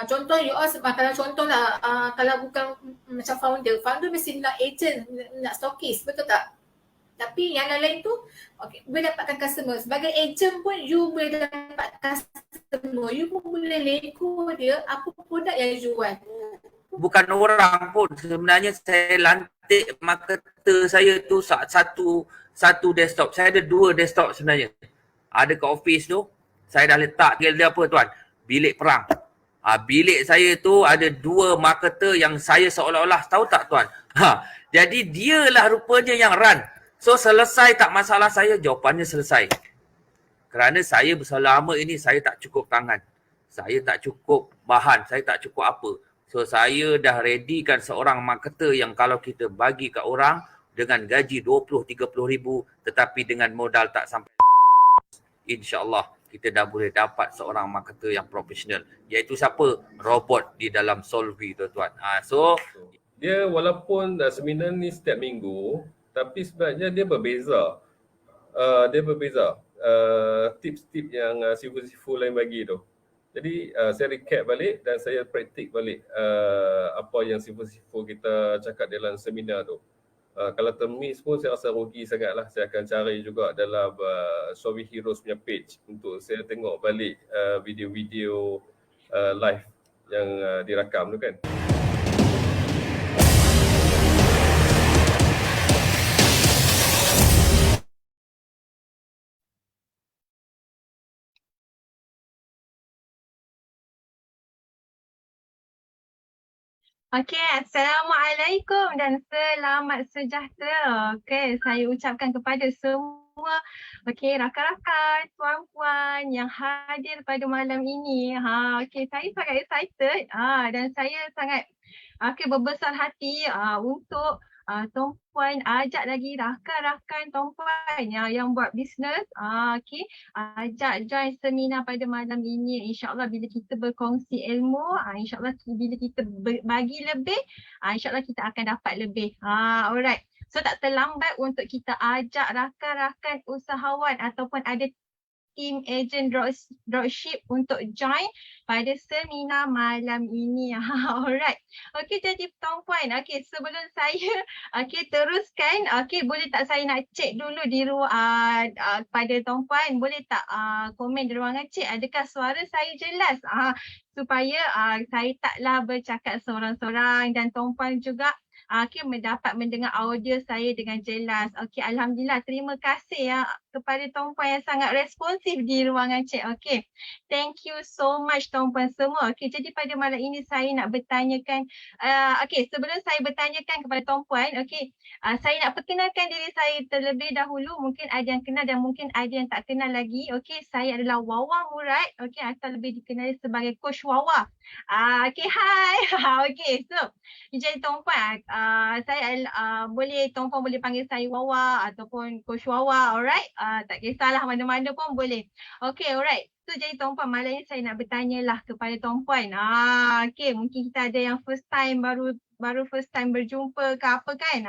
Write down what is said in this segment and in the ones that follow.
Contoh you all, kalau contohlah kalau bukan macam founder mesti nak agent, nak stokis, betul tak? Tapi yang lain-lain tu boleh dapatkan customer. Sebagai agent pun you boleh dapat customer. You pun boleh lego dia apa produk yang you jual. Bukan orang pun, sebenarnya saya lantik marketer saya tu satu desktop. Saya ada 2 desktop sebenarnya. Ada kat office tu, saya dah letak dia apa tuan? Bilik perang. Bilik saya tu ada 2 marketer yang saya seolah-olah, tahu tak tuan? Jadi dialah rupanya yang run. So selesai tak masalah saya? Jawapannya selesai. Kerana saya selama ini saya tak cukup tangan. Saya tak cukup bahan, saya tak cukup apa. So saya dah readykan seorang marketer yang kalau kita bagi kat orang dengan gaji 20-30 ribu tetapi dengan modal tak sampai, InsyaAllah kita dah boleh dapat seorang marketer yang profesional. Iaitu siapa? Robot di dalam Solvvy tuan-tuan. So dia walaupun seminar ni setiap minggu, tapi sebenarnya dia berbeza. Tips-tips yang sifu-sifu lain bagi tu. Jadi saya recap balik dan saya praktik balik apa yang sifu-sifu kita cakap dalam seminar tu. Kalau termiss pun saya rasa rugi sangatlah. Saya akan cari juga dalam Solvvy Heroes punya page untuk saya tengok balik video-video live yang dirakam tu kan. Okey, Assalamualaikum dan selamat sejahtera. Okey, saya ucapkan kepada semua rakan-rakan, puan-puan yang hadir pada malam ini. Okey, saya sangat excited dan saya sangat berbesar hati untuk Tuan-puan ajak lagi rakan-rakan tuan-puan yang buat bisnes. Ajak join seminar pada malam ini. InsyaAllah bila kita berkongsi ilmu, insyaAllah bila kita bagi lebih, insyaAllah kita akan dapat lebih. Alright. So tak terlambat untuk kita ajak rakan-rakan usahawan ataupun ada team agent dropship untuk join pada seminar malam ini. Alright. Okey, jadi tuan-puan, sebelum saya teruskan, boleh tak saya nak cek dulu di ruang pada tuan-puan, boleh tak komen di ruangan cek adakah suara saya jelas supaya saya taklah bercakap seorang-seorang dan tuan-puan juga dapat mendengar audio saya dengan jelas. Okey, alhamdulillah, terima kasih kepada tuan-puan yang sangat responsif di ruangan chat. Okey. Thank you so much tuan-puan semua. Okey, jadi pada malam ini saya nak bertanyakan sebelum saya bertanyakan kepada tuan-puan, saya nak perkenalkan diri saya terlebih dahulu. Mungkin ada yang kenal dan mungkin ada yang tak kenal lagi. Okey, saya adalah Wawa Murad, atau lebih dikenali sebagai Coach Wawa. Hai. Okey, so jadi tuan-puan, saya boleh tuan-puan boleh panggil saya Wawa ataupun Coach Wawa, alright? Tak kisahlah mana-mana pun boleh. Okey, alright. So jadi tuan-puan, malam ni saya nak bertanya lah kepada tuan-puan. Mungkin kita ada yang first time baru first time berjumpa ke apa kan?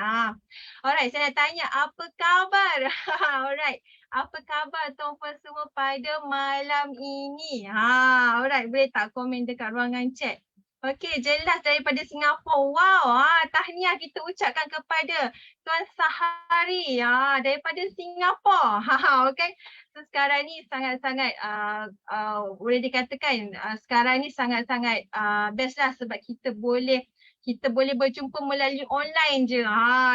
Alright, saya nak tanya apa khabar? Alright. Apa khabar tuan-puan semua pada malam ini? Alright, boleh tak komen dekat ruangan chat? Okey, jelas daripada Singapura. Wow, tahniah kita ucapkan kepada Tuan Sahari daripada Singapura. Okay. So sekarang ni sangat-sangat boleh dikatakan sekarang ni sangat-sangat best lah sebab kita boleh berjumpa melalui online je.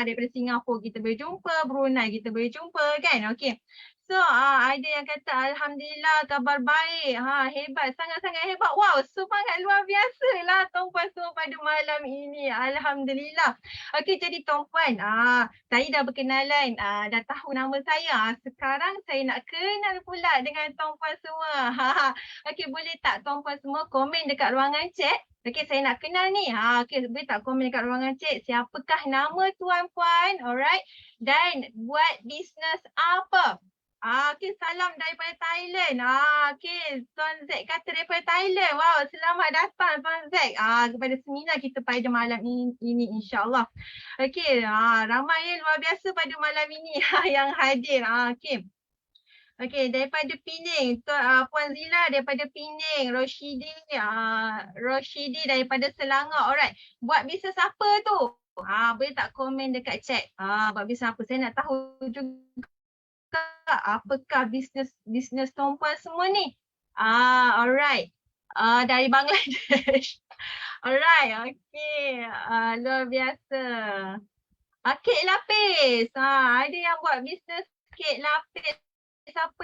Daripada Singapura kita boleh jumpa, Brunei kita boleh jumpa kan. Okey. So ada yang kata alhamdulillah kabar baik. Hebat, sangat-sangat hebat. Wow, semangat luar biasa lah tuan-puan semua pada malam ini. Alhamdulillah. Okey, jadi tuan-puan, saya dah berkenalan, dah tahu nama saya. Sekarang saya nak kenal pula dengan tuan-puan semua. Okey, boleh tak tuan-puan semua komen dekat ruangan chat? Okey, saya nak kenal ni. Okey, boleh tak komen dekat ruangan chat? Siapakah nama tuan-puan? Alright. Dan buat bisnes apa? Okey, salam daripada Thailand. Okey, Tuan Zack kata daripada Thailand. Wow, selamat datang Tuan Zack kepada seminar kita pada malam ini insya-Allah. Okey, ramai luar biasa pada malam ini yang hadir. Okey. Okey, daripada Pening, Puan Zila daripada Pening, Roshidi daripada Selangor. Alright. Buat bisnes apa tu? Boleh tak komen dekat chat? Buat bisnes apa? Saya nak tahu juga apakah bisnes perempuan semua ni? Alright. Dari Bangladesh. Alright, okey. Luar biasa. Kek lapis. Ada yang buat bisnes kek lapis. Siapa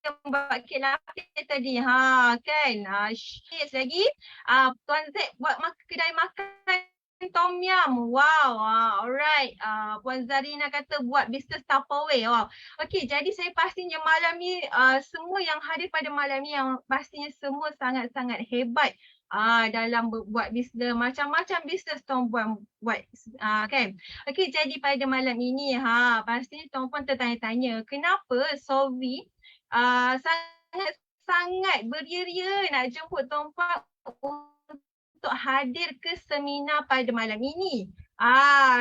yang buat kek lapis tadi? Kan? Shit lagi. Tuan Z buat kedai makan Tom Yum. Wow. Alright. Puan Zarina kata buat bisnes Tupperware. Wow. Okey, jadi saya pastinya malam ni semua yang hadir pada malam ni yang pastinya semua sangat-sangat hebat. Dalam buat bisnes, macam-macam bisnes tuan puan buat, kan. Okey, jadi pada malam ini pastinya tuan puan tertanya-tanya kenapa Solvi sangat beria-ria nak jemput tuan puan untuk hadir ke seminar pada malam ini.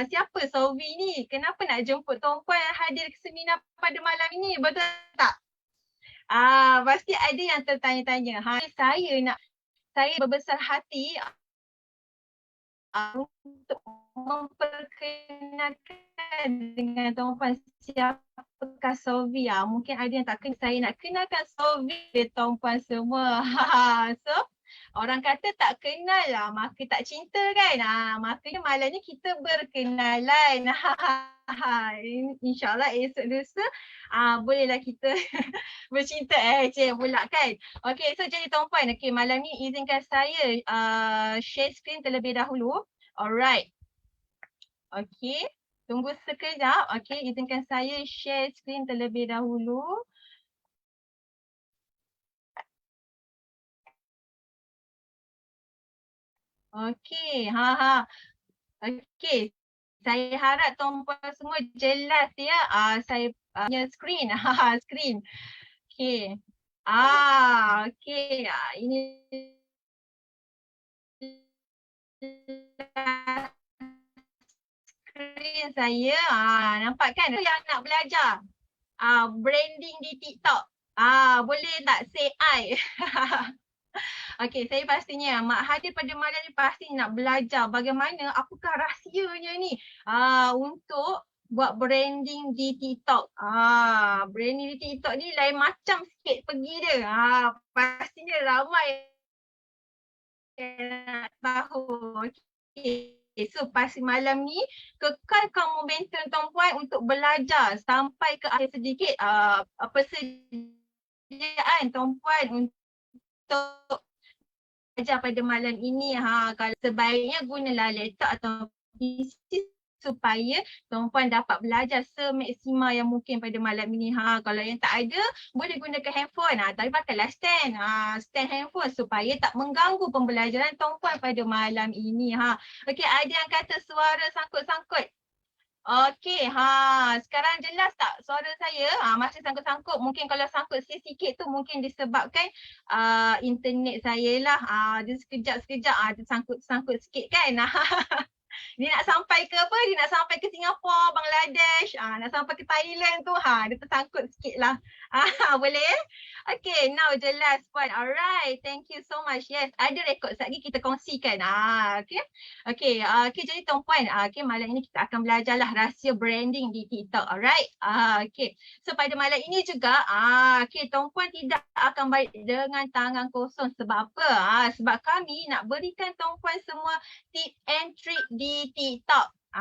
Siapa Solvi ni? Kenapa nak jemput tuan puan hadir ke seminar pada malam ini? Betul tak? Pasti ada yang tertanya-tanya. Saya berbesar hati untuk memperkenalkan dengan tuan puan siapakah Solvi. Mungkin ada yang tak kenal. Saya nak kenalkan Solvi ke tuan puan semua. So, orang kata tak kenal lah, maka tak cinta kan. Makanya malam ni kita berkenalan. InsyaAllah esok lusa bolehlah kita bercinta pula kan. Okay, so jadi tuan puan, okay, malam ni izinkan saya share screen terlebih dahulu. Alright. Okay, tunggu sekejap. Okay, izinkan saya share screen terlebih dahulu. Okay, Okay, saya harap tuan puan semua jelas ya. Saya punya screen, screen. Okay. Okay. Ini screen saya. Nampak kan? Yang nak belajar branding di TikTok. Boleh tak say I? Okay, saya pastinya hadir pada malam ni pasti nak belajar bagaimana, apakah rahsianya ni untuk buat branding di TikTok. Branding di TikTok ni lain macam sikit pergi dia. Pastinya ramai yang nak tahu. Okay. So pasti malam ni kekalkan momentum tuan puan untuk belajar sampai ke akhir sedikit persediaan tuan puan untuk belajar pada malam ini. Kalau sebaiknya gunalah laptop atau PC supaya tuan puan dapat belajar semaksimal yang mungkin pada malam ini. Kalau yang tak ada, boleh gunakan handphone. Tapi pakailah stand. Stand handphone supaya tak mengganggu pembelajaran tuan puan pada malam ini. Okey, ada yang kata suara sangkut-sangkut. Okey, sekarang jelas tak suara saya? Masih sangkut-sangkut. Mungkin kalau sangkut sikit tu mungkin disebabkan internet saya lah. Dia sekejap-sekejap dia sangkut-sangkut sikit kan. Dia nak sampai ke apa? Dia nak sampai ke Singapura, Bangladesh, nak sampai ke Thailand tu, dia tersangkut sikit lah. Boleh? Okay, now jelas puan. Alright, thank you so much. Yes, ada rekod lagi kita kongsikan. Okay, jadi tuan puan, malam ini kita akan belajarlah rahsia branding di TikTok. Alright, okay. So pada malam ini juga, tuan puan tidak akan balik dengan tangan kosong. Sebab apa? Sebab kami nak berikan tuan puan semua tip and trick di TikTok.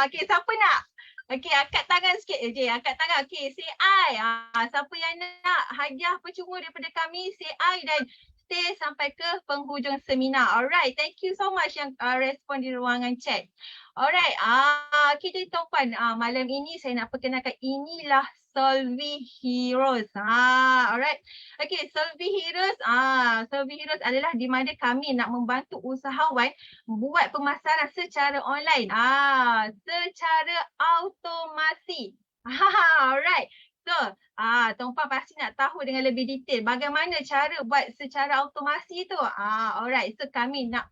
Okay, siapa nak? Okay, angkat tangan sikit je. Angkat tangan. Okay, say I. Siapa yang nak hadiah percuma daripada kami, say I dan stay sampai ke penghujung seminar. Alright, thank you so much yang respon di ruangan chat. Alright, okay, jadi tuan puan, malam ini saya nak perkenalkan inilah Solvi Heroes. Alright. Okay, Solvi Heroes adalah di mana kami nak membantu usahawan buat pemasaran secara online. Secara automasi. Alright. So, tuan puan pasti nak tahu dengan lebih detail bagaimana cara buat secara automasi tu. Alright. So, kami nak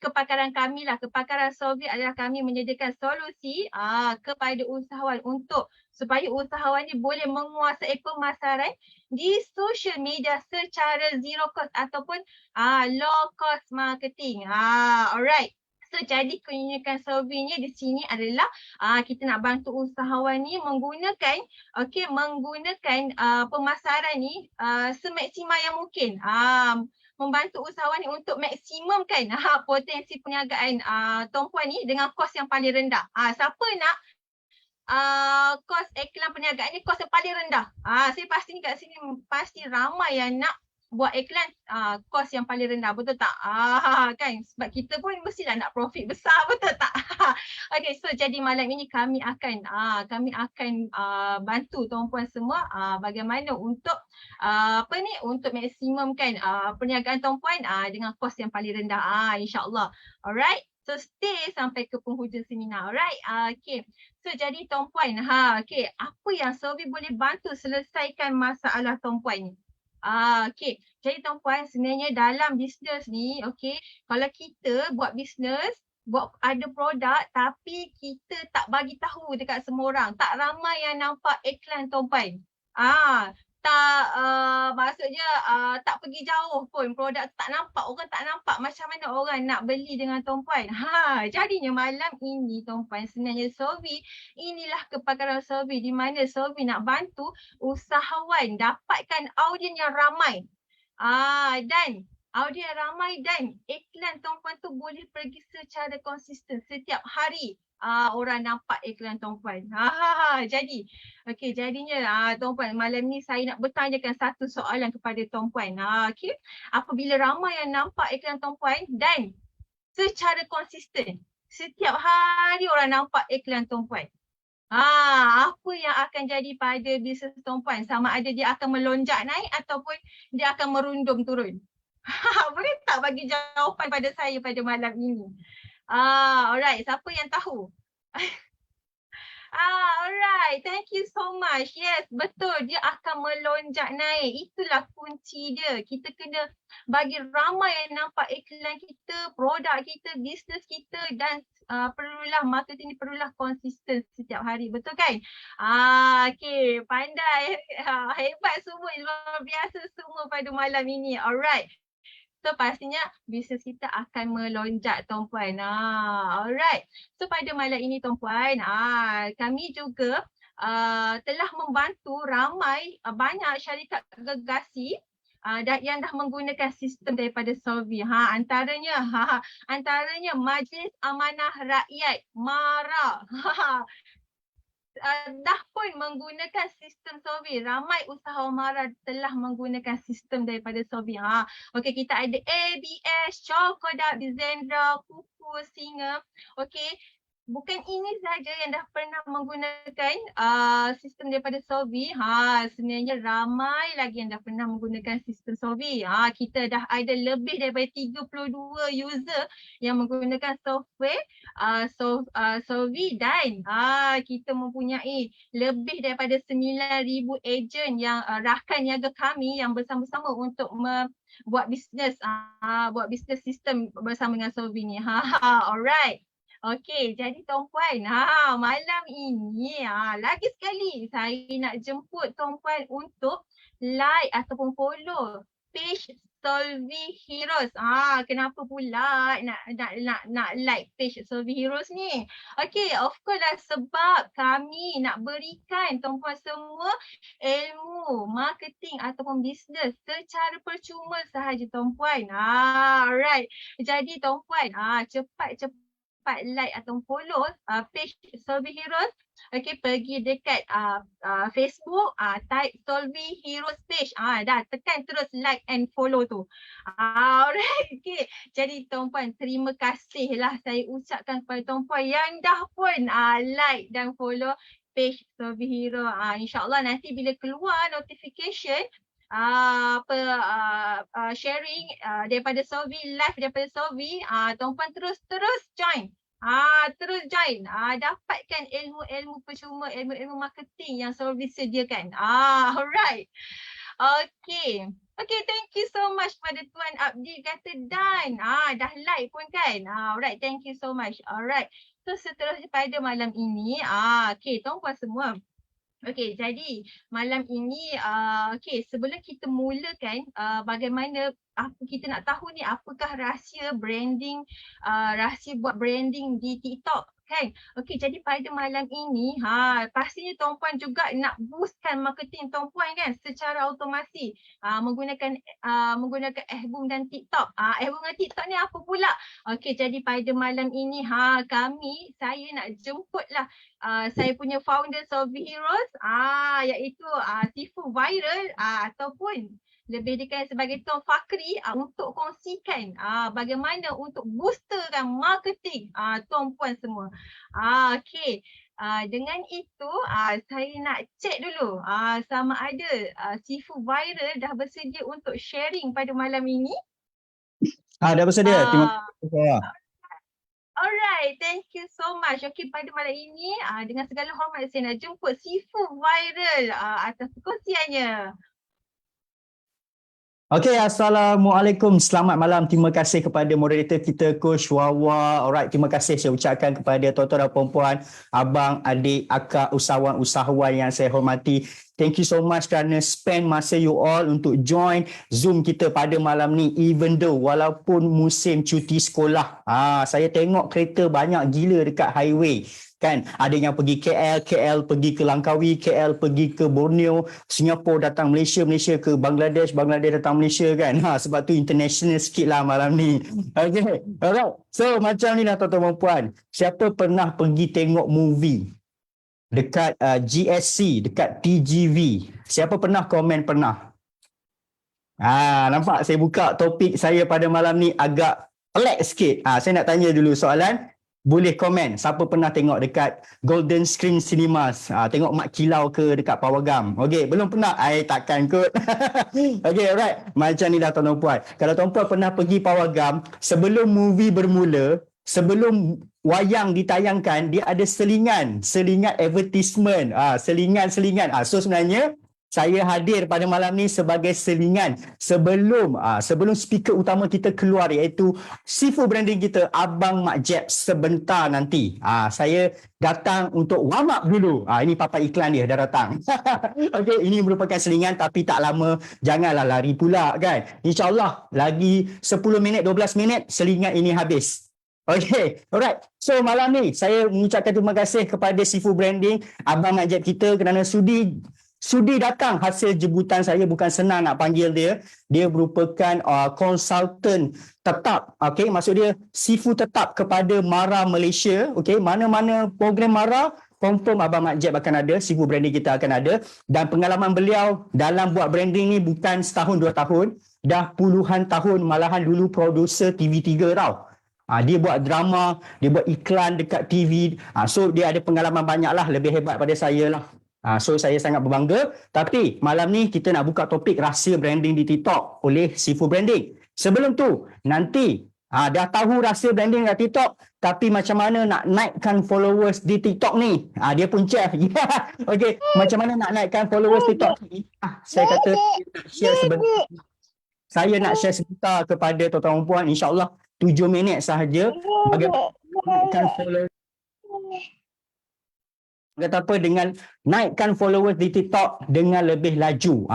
kepakaran kami lah, kepakaran Solvi adalah kami menyediakan solusi kepada usahawan untuk supaya usahawan ni boleh menguasai pemasaran di social media secara zero cost ataupun low cost marketing. Alright. So jadi keunikan survey ni di sini adalah kita nak bantu usahawan ni menggunakan pemasaran ni semaksimal yang mungkin. Membantu usahawan ni untuk maksimumkan potensi perniagaan tumpuan ni dengan kos yang paling rendah. Siapa nak kos iklan perniagaan ni kos yang paling rendah? Saya pasti kat sini pasti ramai yang nak buat iklan kos yang paling rendah, betul tak? Kan, sebab kita pun mestilah nak profit besar, betul tak? Okay, so jadi malam ini kami akan bantu tuan-puan semua bagaimana untuk untuk maksimumkan perniagaan tuan-puan dengan kos yang paling rendah, insya-Allah. Alright. So stay sampai ke penghujung seminar. Alright. Okay. So jadi tuan-puan, okay, apa yang survey boleh bantu selesaikan masalah tuan-puan ni? Okay, jadi tuan-puan sebenarnya dalam bisnes ni, okay, kalau kita buat bisnes, buat ada produk tapi kita tak bagi tahu dekat semua orang, tak ramai yang nampak iklan tuan-puan. Maksudnya tak pergi jauh pun, produk tak nampak, orang tak nampak, macam mana orang nak beli dengan tuan-puan? Jadinya malam ini tuan-puan sebenarnya survey, inilah kepakaran survey di mana survey nak bantu usahawan dapatkan audien yang ramai. Dan audien yang ramai dan iklan tuan-puan tu boleh pergi secara konsisten setiap hari. Orang nampak iklan tuan-puan. Jadi, okey, jadinya tuan-puan malam ni saya nak bertanyakan satu soalan kepada tuan-puan. Okey, apabila ramai yang nampak iklan tuan-puan dan secara konsisten setiap hari orang nampak iklan tuan-puan, apa yang akan jadi pada bisnes tuan-puan? Sama ada dia akan melonjak naik ataupun dia akan merundum turun? Boleh tak bagi jawapan pada saya pada malam ini? Alright, siapa yang tahu? Alright, thank you so much. Yes, betul, dia akan melonjak naik. Itulah kunci dia. Kita kena bagi ramai yang nampak iklan kita, produk kita, bisnes kita, dan perlulah marketing ni perlulah konsisten setiap hari. Betul kan? Okay, pandai. Hebat semua, luar biasa semua pada malam ini. Alright. So pastinya bisnes kita akan melonjak tuan-puan. Alright. So pada malam ini tuan-puan, kami juga telah membantu ramai banyak syarikat gergasi yang dah menggunakan sistem daripada survey. Antaranya Majlis Amanah Rakyat MARA. Dah pun menggunakan sistem survey. Ramai usahawan MARA telah menggunakan sistem daripada survey. Okey, kita ada ABS, Chokodot, Bizendra, Kuku, Singa. Okey, bukan ini saja yang dah pernah menggunakan sistem daripada survey. Sebenarnya ramai lagi yang dah pernah menggunakan sistem survey. Kita dah ada lebih daripada 32 user yang menggunakan software survey dan kita mempunyai lebih daripada 9,000 ejen yang rakan niaga kami yang bersama-sama untuk buat bisnes sistem bersama dengan survey ni. Alright. Okey, jadi tuan-puan, malam ini lagi sekali saya nak jemput tuan-puan untuk like ataupun follow page Survey Heroes. Kenapa pula nak like page Survey Heroes ni? Okey, of course lah sebab kami nak berikan tuan-puan semua ilmu marketing ataupun bisnes secara percuma sahaja tuan-puan. Alright. Jadi tuan-puan, cepat like atau follow page Survey Heroes. Okey, pergi dekat Facebook, type Survey Heroes page. Dah tekan terus like and follow tu. Alright. Okey. Jadi tuan-puan, terima kasih lah saya ucapkan kepada tuan-puan yang dah pun like dan follow page Survey Hero. InsyaAllah nanti bila keluar notification sharing daripada survey, live daripada survey, tuan-puan terus join. Terus join. Dapatkan ilmu-ilmu percuma, ilmu-ilmu marketing yang survey sediakan. Alright. Okay. Okay, thank you so much pada Tuan Abdi kata done. Dah like pun kan. Alright, thank you so much. Alright. So seterusnya pada malam ini, okay tuan-puan semua. Okey, jadi malam ini sebelum kita mulakan bagaimana apa kita nak tahu ni apakah rahsia branding, rahsia buat branding di TikTok kan. Okey, jadi pada malam ini pastinya tuan-puan juga nak boostkan marketing tuan-puan kan secara automasi menggunakan Ahboom dan TikTok. Ahboom dan TikTok ni apa pula? Okey, jadi pada malam ini saya nak jemputlah saya punya founder Solvi Heroes iaitu Sifu Viral ataupun lebih dikenal sebagai Tuan Fakri untuk kongsikan bagaimana untuk boosterkan marketing tuan-puan semua. Okey. Dengan itu saya nak cek dulu sama ada Sifu Viral dah bersedia untuk sharing pada malam ini. Dah bersedia. Terima kasih. Alright, thank you so much. Okey, pada malam ini dengan segala hormat saya nak jemput Sifu Viral atas perkongsiannya. Okey, Assalamualaikum. Selamat malam. Terima kasih kepada moderator kita, Coach Wawa. Alright, terima kasih saya ucapkan kepada tuan-tuan dan puan-puan, abang, adik, akak, usahawan-usahawan yang saya hormati. Thank you so much kerana spend masa you all untuk join Zoom kita pada malam ni. Even though walaupun musim cuti sekolah, saya tengok kereta banyak gila dekat highway. Kan, ada yang pergi KL pergi ke Langkawi, KL pergi ke Borneo, Singapura datang Malaysia, Malaysia ke Bangladesh, Bangladesh datang Malaysia kan. Sebab tu international sikit lah malam ni. Okay, alright. So macam ni lah tuan-tuan dan puan. Siapa pernah pergi tengok movie dekat GSC, dekat TGV? Siapa pernah komen pernah? Nampak saya buka topik saya pada malam ni agak pelik sikit. Saya nak tanya dulu soalan. Boleh komen siapa pernah tengok dekat Golden Screen Cinemas, tengok Mak Kilau ke dekat Pawagam. Okey, belum pernah? Takkan kot. Okey, alright. Macam ni dah tuan-tuan puan. Kalau tuan-puan pernah pergi Pawagam, sebelum movie bermula, sebelum wayang ditayangkan, dia ada selingan advertisement, selingan. So sebenarnya saya hadir pada malam ni sebagai selingan sebelum speaker utama kita keluar, iaitu Sifu branding kita, Abang Mak Jeb, sebentar nanti. Saya datang untuk warm up dulu. Ini papa iklan dia dah datang. Okey, ini merupakan selingan tapi tak lama, janganlah lari pula kan. InsyaAllah lagi 10 minit, 12 minit selingan ini habis. Okay, alright. So malam ni saya mengucapkan terima kasih kepada Sifu Branding, Abang Mak Jeb kita kerana sudi datang hasil jemputan saya. Bukan senang nak panggil dia. Dia merupakan konsultan tetap. Okey, maksud dia Sifu tetap kepada MARA Malaysia. Okey, mana-mana program MARA, confirm Abang Mak Jeb akan ada, Sifu Branding kita akan ada. Dan pengalaman beliau dalam buat branding ni bukan setahun, 2 tahun. Dah puluhan tahun, malahan dulu producer TV3 tau. Dia buat drama, dia buat iklan dekat TV. So dia ada pengalaman banyak lah, lebih hebat pada saya lah. So saya sangat berbangga. Tapi malam ni kita nak buka topik rahsia branding di TikTok oleh Sifu Branding. Sebelum tu, nanti dah tahu rahsia branding di TikTok, tapi macam mana nak naikkan followers di TikTok ni? Dia pun chef. Okey, macam mana nak naikkan followers TikTok ni? Saya kata share sebentar. Saya nak share sebentar kepada tuan-tuan dan puan, insya-Allah 7 minit sahaja bagaimana naikkan followers. Kata apa, dengan naikkan followers di TikTok dengan lebih laju.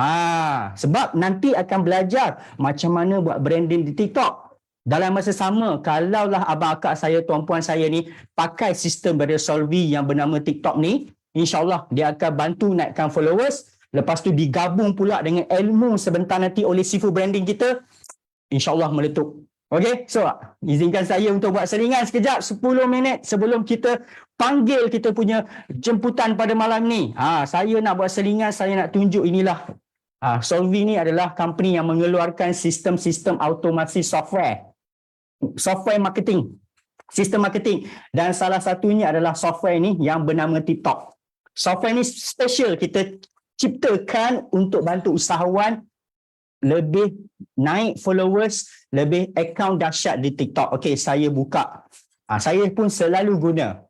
Sebab nanti akan belajar macam mana buat branding di TikTok. Dalam masa sama, kalaulah abang akak saya, tuan-puan saya ni pakai sistem dari Solvi yang bernama TikTok ni, insya-Allah dia akan bantu naikkan followers. Lepas tu digabung pula dengan ilmu sebentar nanti oleh Sifu Branding kita, insya-Allah meletup. Okey, so izinkan saya untuk buat selingan sekejap 10 minit sebelum kita panggil kita punya jemputan pada malam ni. Saya nak buat selingan, saya nak tunjuk inilah. Solvi ni adalah company yang mengeluarkan sistem-sistem automasi software marketing, sistem marketing, dan salah satunya adalah software ni yang bernama TikTok. Software ni special kita ciptakan untuk bantu usahawan lebih naik followers, lebih akaun dahsyat di TikTok. Okey, saya buka. Saya pun selalu guna.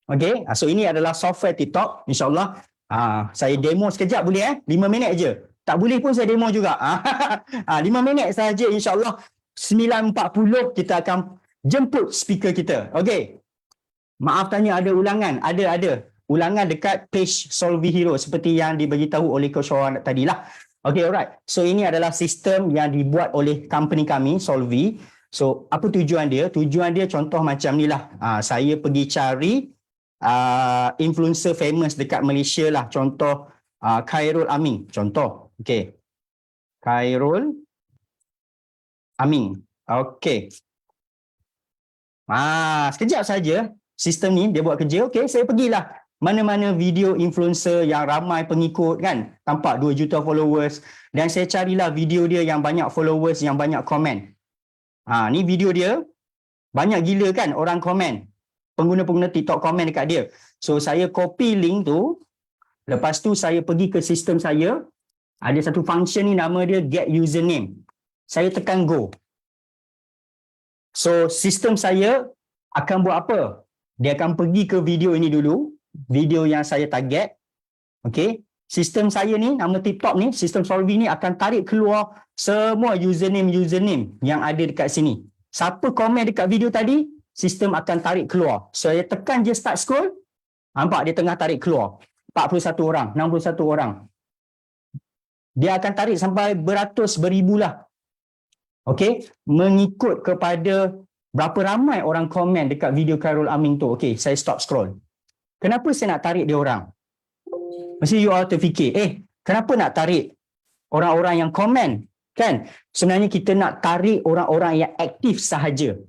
Okey, so ini adalah software TikTok. InsyaAllah saya demo sekejap boleh 5 minit je. Tak boleh pun saya demo juga. 5 minit sahaja, insyaAllah 9.40 kita akan jemput speaker kita. Okey. Maaf tanya ada ulangan. Ada. ulangan dekat page Solvi Hero seperti yang diberitahu oleh Coach Shawan tadi lah. Okay, alright. So ini adalah sistem yang dibuat oleh company kami, Solvi. So apa tujuan dia? Tujuan dia contoh macam ni lah. Saya pergi cari influencer famous dekat Malaysia lah. Contoh Khairul Aming. Contoh. Okay. Khairul Aming. Okay. Sekejap saja sistem ni dia buat kerja. Okay, saya pergilah mana-mana video influencer yang ramai pengikut kan. Tampak 2 juta followers. Dan saya carilah video dia yang banyak followers, yang banyak komen. Ni video dia. Banyak gila kan orang komen. Pengguna-pengguna TikTok komen dekat dia. So saya copy link tu. Lepas tu saya pergi ke sistem saya. Ada satu function ni nama dia get username. Saya tekan go. So sistem saya akan buat apa? Dia akan pergi ke video ini dulu. Video yang saya target. Okay. Sistem saya ni, nama TikTok ni, sistem Solvi ni akan tarik keluar semua username yang ada dekat sini. Siapa komen dekat video tadi, sistem akan tarik keluar. So saya tekan je start scroll. Nampak dia tengah tarik keluar. 41 orang, 61 orang. Dia akan tarik sampai beratus, beribu lah. Okay, mengikut kepada berapa ramai orang komen dekat video Khairul Aming tu. Okay, saya stop scroll. Kenapa saya nak tarik dia orang? Mesti you all terfikir, kenapa nak tarik orang-orang yang komen? Kan? Sebenarnya kita nak tarik orang-orang yang aktif sahaja.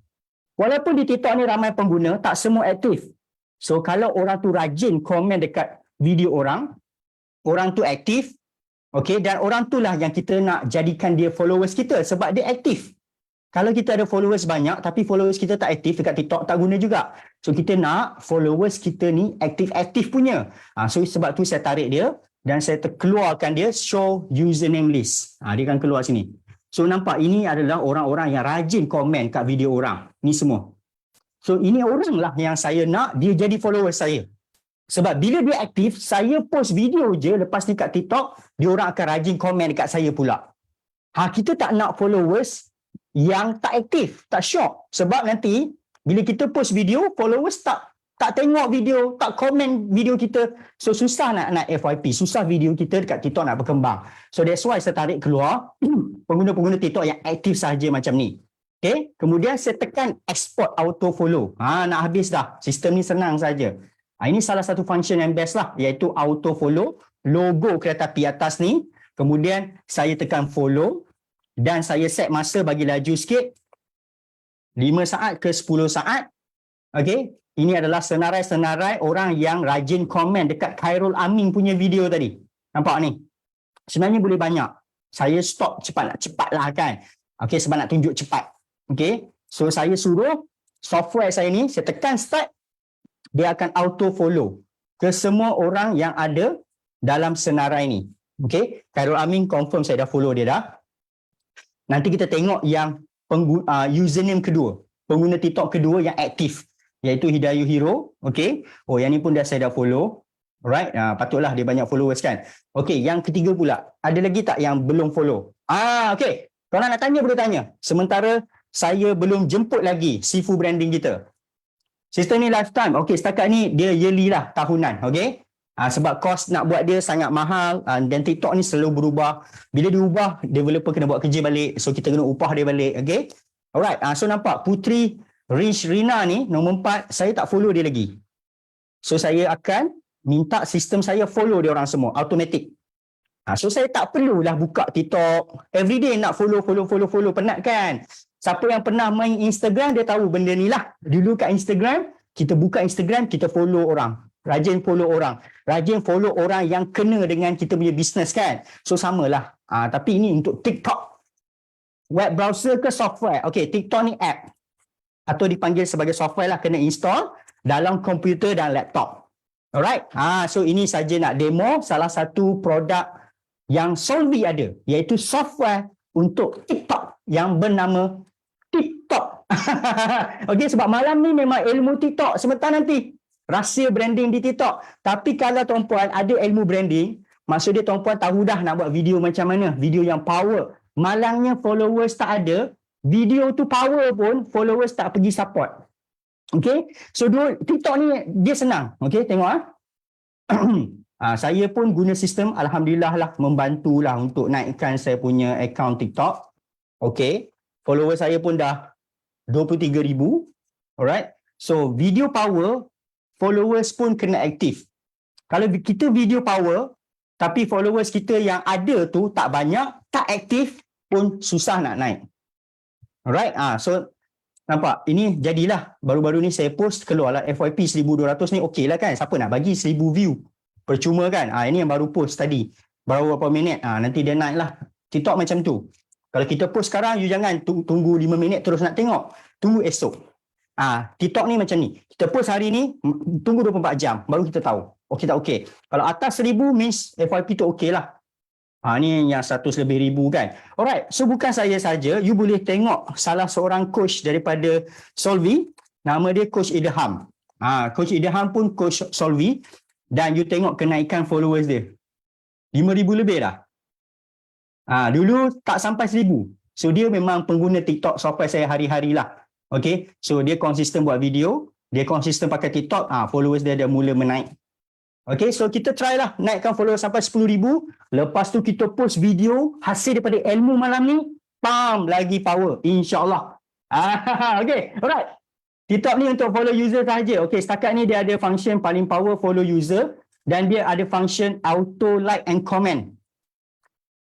Walaupun di TikTok ni ramai pengguna, tak semua aktif. So kalau orang tu rajin komen dekat video orang tu aktif, okay, dan orang tu lah yang kita nak jadikan dia followers kita sebab dia aktif. Kalau kita ada followers banyak tapi followers kita tak aktif dekat TikTok, tak guna juga. So kita nak followers kita ni aktif-aktif punya. So sebab tu saya tarik dia dan saya keluarkan dia show username list. Dia akan keluar sini. So nampak ini adalah orang-orang yang rajin komen kat video orang. Ni semua. So ini orang lah yang saya nak dia jadi followers saya. Sebab bila dia aktif, saya post video je lepas ni kat TikTok, dia orang akan rajin komen dekat saya pula. Kita tak nak followers yang tak aktif, tak syok. Sebab nanti bila kita post video, followers tak tengok video, tak komen video kita. So susah nak FYP, susah video kita dekat TikTok nak berkembang. So that's why saya tarik keluar pengguna-pengguna TikTok yang aktif sahaja macam ni. Okay, kemudian saya tekan export auto follow. Nak habis dah. Sistem ni senang saja. Ini salah satu function yang best lah, iaitu auto follow. Logo kereta api atas ni. Kemudian saya tekan follow. Dan saya set masa bagi laju sikit. 5 saat ke 10 saat. Okay. Ini adalah senarai-senarai orang yang rajin komen dekat Khairul Aming punya video tadi. Nampak ni? Sebenarnya boleh banyak. Saya stop cepat lah kan. Okay, sebab nak tunjuk cepat. Okay. So saya suruh software saya ni, saya tekan start. Dia akan auto follow ke semua orang yang ada dalam senarai ni. Okay. Khairul Aming confirm saya dah follow dia dah. Nanti kita tengok yang username kedua. Pengguna TikTok kedua yang aktif. Iaitu Hidayu Hero. Okay. Yang ni pun saya dah follow. Alright. Patutlah dia banyak followers kan. Okay. Yang ketiga pula. Ada lagi tak yang belum follow? Okay. Kalau nak tanya boleh tanya. Sementara saya belum jemput lagi Sifu branding kita. Sistem ni lifetime. Okay. Setakat ni dia yearly lah. Tahunan. Okay. Sebab kos nak buat dia sangat mahal dan TikTok ni selalu berubah. Bila diubah, developer kena buat kerja balik. So kita kena upah dia balik. Okay. Alright. So nampak Putri Rina ni nombor 4. Saya tak follow dia lagi. So saya akan minta sistem saya follow dia orang semua. Automatic. So saya tak perlulah buka TikTok. Everyday nak follow. Penat kan? Siapa yang pernah main Instagram dia tahu benda ni lah. Dulu kat Instagram, kita buka Instagram, kita follow orang. Rajin follow orang. Rajin follow orang yang kena dengan kita punya business kan. So samalah. Tapi ini untuk TikTok. Web browser ke software? Okay, TikTok ni app. Atau dipanggil sebagai software lah. Kena install dalam komputer dan laptop. Alright. So ini saja nak demo salah satu produk yang Solvi ada. Iaitu software untuk TikTok yang bernama TikTok. Okay, sebab malam ni memang ilmu TikTok. Sebentar nanti. Rahsia branding di TikTok. Tapi kalau tuan-puan ada ilmu branding, maksud dia tuan-puan tahu dah nak buat video macam mana. Video yang power. Malangnya followers tak ada. Video tu power pun followers tak pergi support. Okay. So TikTok ni dia senang. Okay, tengok Saya pun guna sistem, alhamdulillah lah, membantulah untuk naikkan saya punya akaun TikTok. Okay, follower saya pun dah 23,000. Alright, so video power, followers pun kena aktif. Kalau kita video power tapi followers kita yang ada tu tak banyak, tak aktif pun susah nak naik. Alright, so nampak, ini jadilah baru-baru ni saya post keluarlah FYP 1,200 ni, okey lah kan, siapa nak bagi 1,000 view, percuma kan. Ini yang baru post tadi, baru berapa minit, nanti dia naik lah. TikTok macam tu, kalau kita post sekarang, you jangan tunggu 5 minit terus nak tengok, tunggu esok. TikTok ni macam ni, kita post hari ni, tunggu 24 jam baru kita tahu okey tak okey. Kalau atas 1,000 means FYP tu okey lah. Ni yang 100 lebih ribu kan. Alright, so bukan saya saja, you boleh tengok salah seorang coach daripada Solvi, nama dia Coach Idham. Coach Idham pun coach Solvi, dan you tengok kenaikan followers dia 5,000 lebih dah. Dulu tak sampai 1,000. So dia memang pengguna TikTok software saya hari-hari lah. Okay, so dia konsisten buat video, dia konsisten pakai TikTok, followers dia dah mula menaik. Okay, so kita try lah naikkan followers sampai 10,000. Lepas tu kita post video hasil daripada ilmu malam ni, lagi power, insyaAllah. Okay, alright. TikTok ni untuk follow user sahaja. Okay, setakat ni dia ada function paling power follow user, dan dia ada function auto like and comment.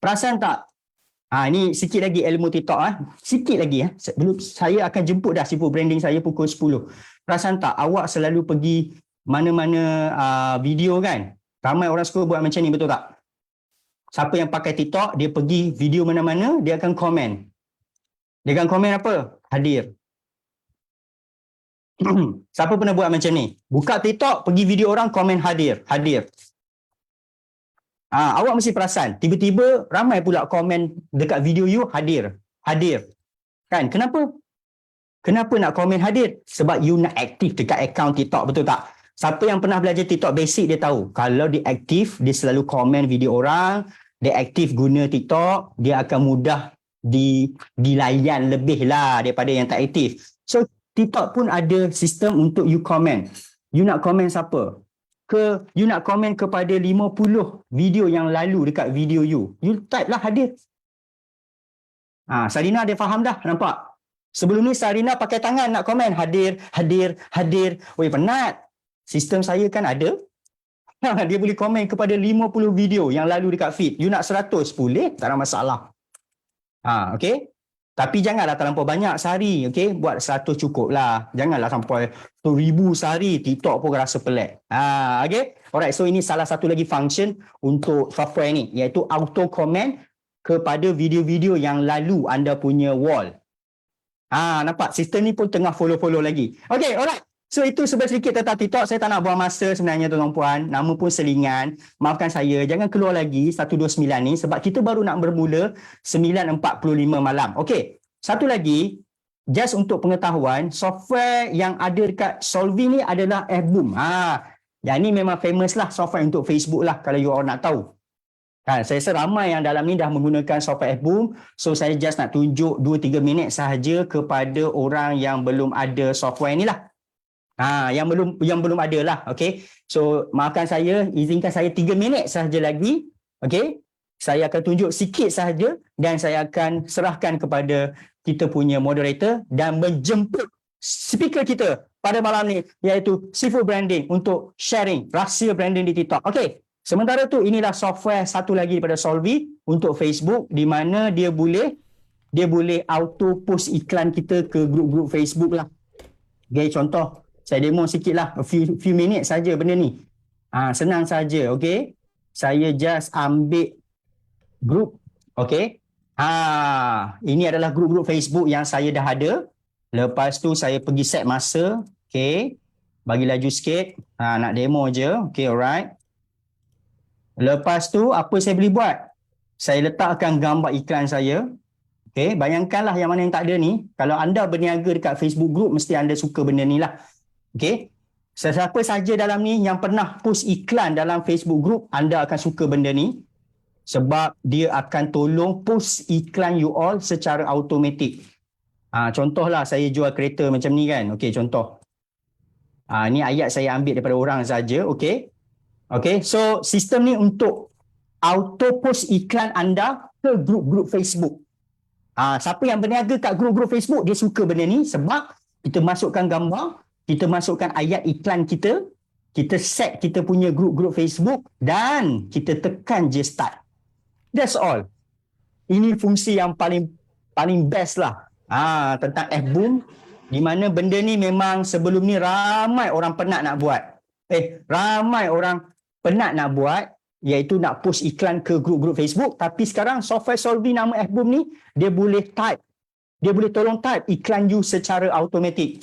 Perasan tak? Ni sikit lagi ilmu TikTok. Sikit lagi. Belum, saya akan jemput dah sibuk branding saya pukul 10. Perasan tak? Awak selalu pergi mana-mana video kan? Ramai orang suka buat macam ni, betul tak? Siapa yang pakai TikTok, dia pergi video mana-mana, dia akan komen. Dia akan komen apa? Hadir. Siapa pernah buat macam ni? Buka TikTok, pergi video orang, komen hadir. Hadir. Awak mesti perasan, tiba-tiba ramai pula komen dekat video you, hadir. Hadir. Kan? Kenapa? Kenapa nak komen hadir? Sebab you nak aktif dekat akaun TikTok, betul tak? Siapa yang pernah belajar TikTok basic dia tahu, kalau dia aktif, dia selalu komen video orang, dia aktif guna TikTok, dia akan mudah dilayan lebih lah daripada yang tak aktif. So TikTok pun ada sistem untuk you komen. You nak komen siapa? You nak komen kepada 50 video yang lalu dekat video you. You type lah hadir. Sarina dia faham dah, nampak? Sebelum ni Sarina pakai tangan nak komen hadir, hadir, hadir. Weh, penat. Sistem saya kan ada. Dia boleh komen kepada 50 video yang lalu dekat feed. You nak 100 boleh, tak ada masalah. Okay. Tapi janganlah terlampau banyak sehari. Okay. Buat 100 cukup lah. Janganlah sampai 1,000 sehari. TikTok pun rasa pelik. Okay. Alright. So ini salah satu lagi function untuk software ni, iaitu auto comment kepada video-video yang lalu anda punya wall. Nampak? Sistem ni pun tengah follow-follow lagi. Okay. Alright. So itu sedikit tentang TikTok. Saya tak nak buang masa sebenarnya tuan-tuan puan. Nama pun selingan. Maafkan saya. Jangan keluar lagi 129 ni sebab kita baru nak bermula 9.45 malam. Okey. Satu lagi, just untuk pengetahuan, software yang ada dekat Solvi ni adalah FBoom. Yang ni memang famous lah, software untuk Facebook lah kalau you all nak tahu. Saya rasa ramai yang dalam ni dah menggunakan software FBoom. So saya just nak tunjuk 2-3 minit sahaja kepada orang yang belum ada software ni lah. Yang belum ada lah. Okay. So maafkan saya, izinkan saya 3 minit sahaja lagi. Okay. Saya akan tunjuk sikit sahaja dan saya akan serahkan kepada kita punya moderator dan menjemput speaker kita pada malam ni, iaitu Seafood Branding, untuk sharing rahsia branding di TikTok. Okay. Sementara tu, inilah software satu lagi daripada Solvi untuk Facebook, di mana dia boleh auto post iklan kita ke grup-grup Facebook lah. Okay, contoh. Saya demo sikit lah, a few minit saja benda ni. Senang saja, okay. Saya just ambil grup, okay. Ini adalah grup-grup Facebook yang saya dah ada. Lepas tu saya pergi set masa, okay. Bagi laju sikit, nak demo je, okay, alright. Lepas tu, apa saya boleh buat? Saya letakkan gambar iklan saya. Okay, bayangkanlah yang mana yang tak ada ni. Kalau anda berniaga dekat Facebook group, mesti anda suka benda ni lah. Okay. Sesiapa saja dalam ni yang pernah post iklan dalam Facebook group, anda akan suka benda ni. Sebab dia akan tolong post iklan you all secara automatik. Contohlah saya jual kereta macam ni kan. Okay, contoh. Ni ayat saya ambil daripada orang saja. Okay. Okay, so sistem ni untuk auto post iklan anda ke grup-grup Facebook. Siapa yang berniaga kat grup-grup Facebook, dia suka benda ni sebab kita masukkan gambar, kita masukkan ayat iklan kita set kita punya grup-grup Facebook dan kita tekan je start. That's all. Ini fungsi yang paling best lah tentang FBoom, di mana benda ni memang sebelum ni ramai orang penat nak buat. Ramai orang penat nak buat, iaitu nak post iklan ke grup-grup Facebook. Tapi sekarang software Solvy nama FBoom ni, dia boleh tolong type iklan you secara automatik.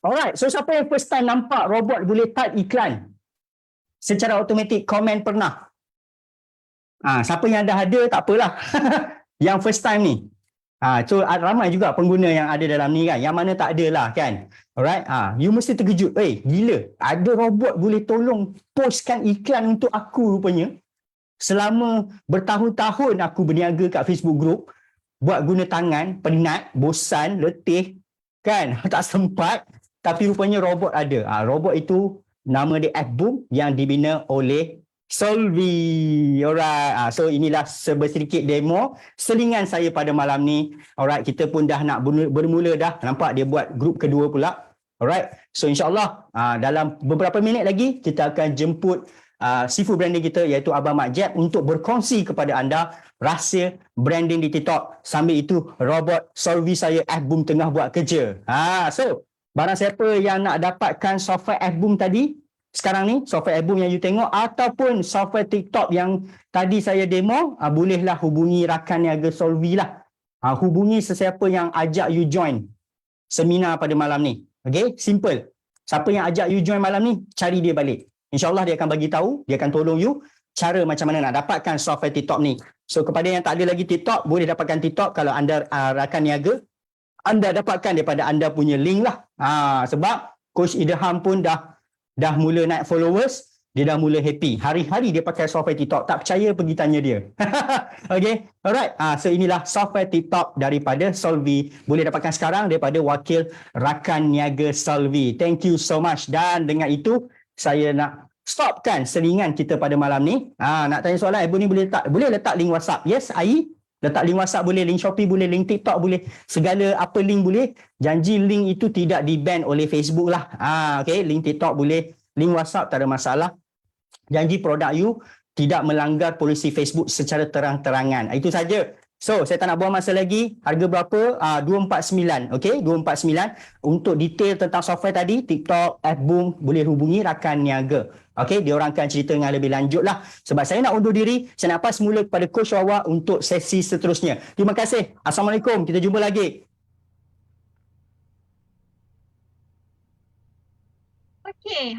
Alright, so siapa yang first time nampak robot boleh type iklan secara automatik, komen pernah. Siapa yang dah ada tak apalah. Yang first time ni. So ramai juga pengguna yang ada dalam ni kan, yang mana tak ada lah kan. Alright, you mesti terkejut. Gila, ada robot boleh tolong postkan iklan untuk aku rupanya. Selama bertahun-tahun aku berniaga kat Facebook group, buat guna tangan, penat, bosan, letih kan, tak sempat. Tapi rupanya robot ada. Robot itu nama dia FBoom yang dibina oleh Solvy. Alright, so inilah sedikit demo selingan saya pada malam ni. Alright, kita pun dah nak bermula dah. Nampak dia buat grup kedua pula. Alright, so insyaAllah dalam beberapa minit lagi kita akan jemput Sifu branding kita, iaitu Abang Mak Jeb, untuk berkongsi kepada anda rahsia branding di TikTok. Sambil itu robot Solvy saya FBoom tengah buat kerja. So barang siapa yang nak dapatkan software FBoom tadi, sekarang ni software FBoom yang you tengok ataupun software TikTok yang tadi saya demo, bolehlah hubungi rakan niaga Solvy lah. Hubungi sesiapa yang ajak you join seminar pada malam ni. Okay, simple. Siapa yang ajak you join malam ni, cari dia balik. InsyaAllah dia akan bagi tahu, dia akan tolong you cara macam mana nak dapatkan software TikTok ni. So kepada yang tak ada lagi TikTok, boleh dapatkan TikTok kalau anda rakan niaga. Anda dapatkan daripada anda punya link lah. Sebab Coach Idham pun dah mula naik followers, dia dah mula happy. Hari-hari dia pakai software TikTok. Tak percaya, pergi tanya dia. Okay, alright. So inilah software TikTok daripada Solvy. Boleh dapatkan sekarang daripada wakil rakan niaga Solvy. Thank you so much. Dan dengan itu, saya nak stopkan selingan kita pada malam ni. Nak tanya soalan, Ibu ni boleh letak link WhatsApp. Yes, Ai? Letak link WhatsApp boleh, link Shopee boleh, link TikTok boleh, segala apa link boleh. Janji link itu tidak di-ban oleh Facebook lah. Okay, link TikTok boleh, link WhatsApp tak ada masalah. Janji produk you tidak melanggar polisi Facebook secara terang-terangan. Itu saja. So, saya tak nak buang masa lagi. Harga berapa? 249. Okay, 249. Untuk detail tentang software tadi, TikTok, FBoom, boleh hubungi rakan niaga. Okay, dia orang akan cerita dengan lebih lanjut lah. Sebab saya nak undur diri, saya nak pass mula kepada Coach Wawa untuk sesi seterusnya. Terima kasih. Assalamualaikum. Kita jumpa lagi. Okey,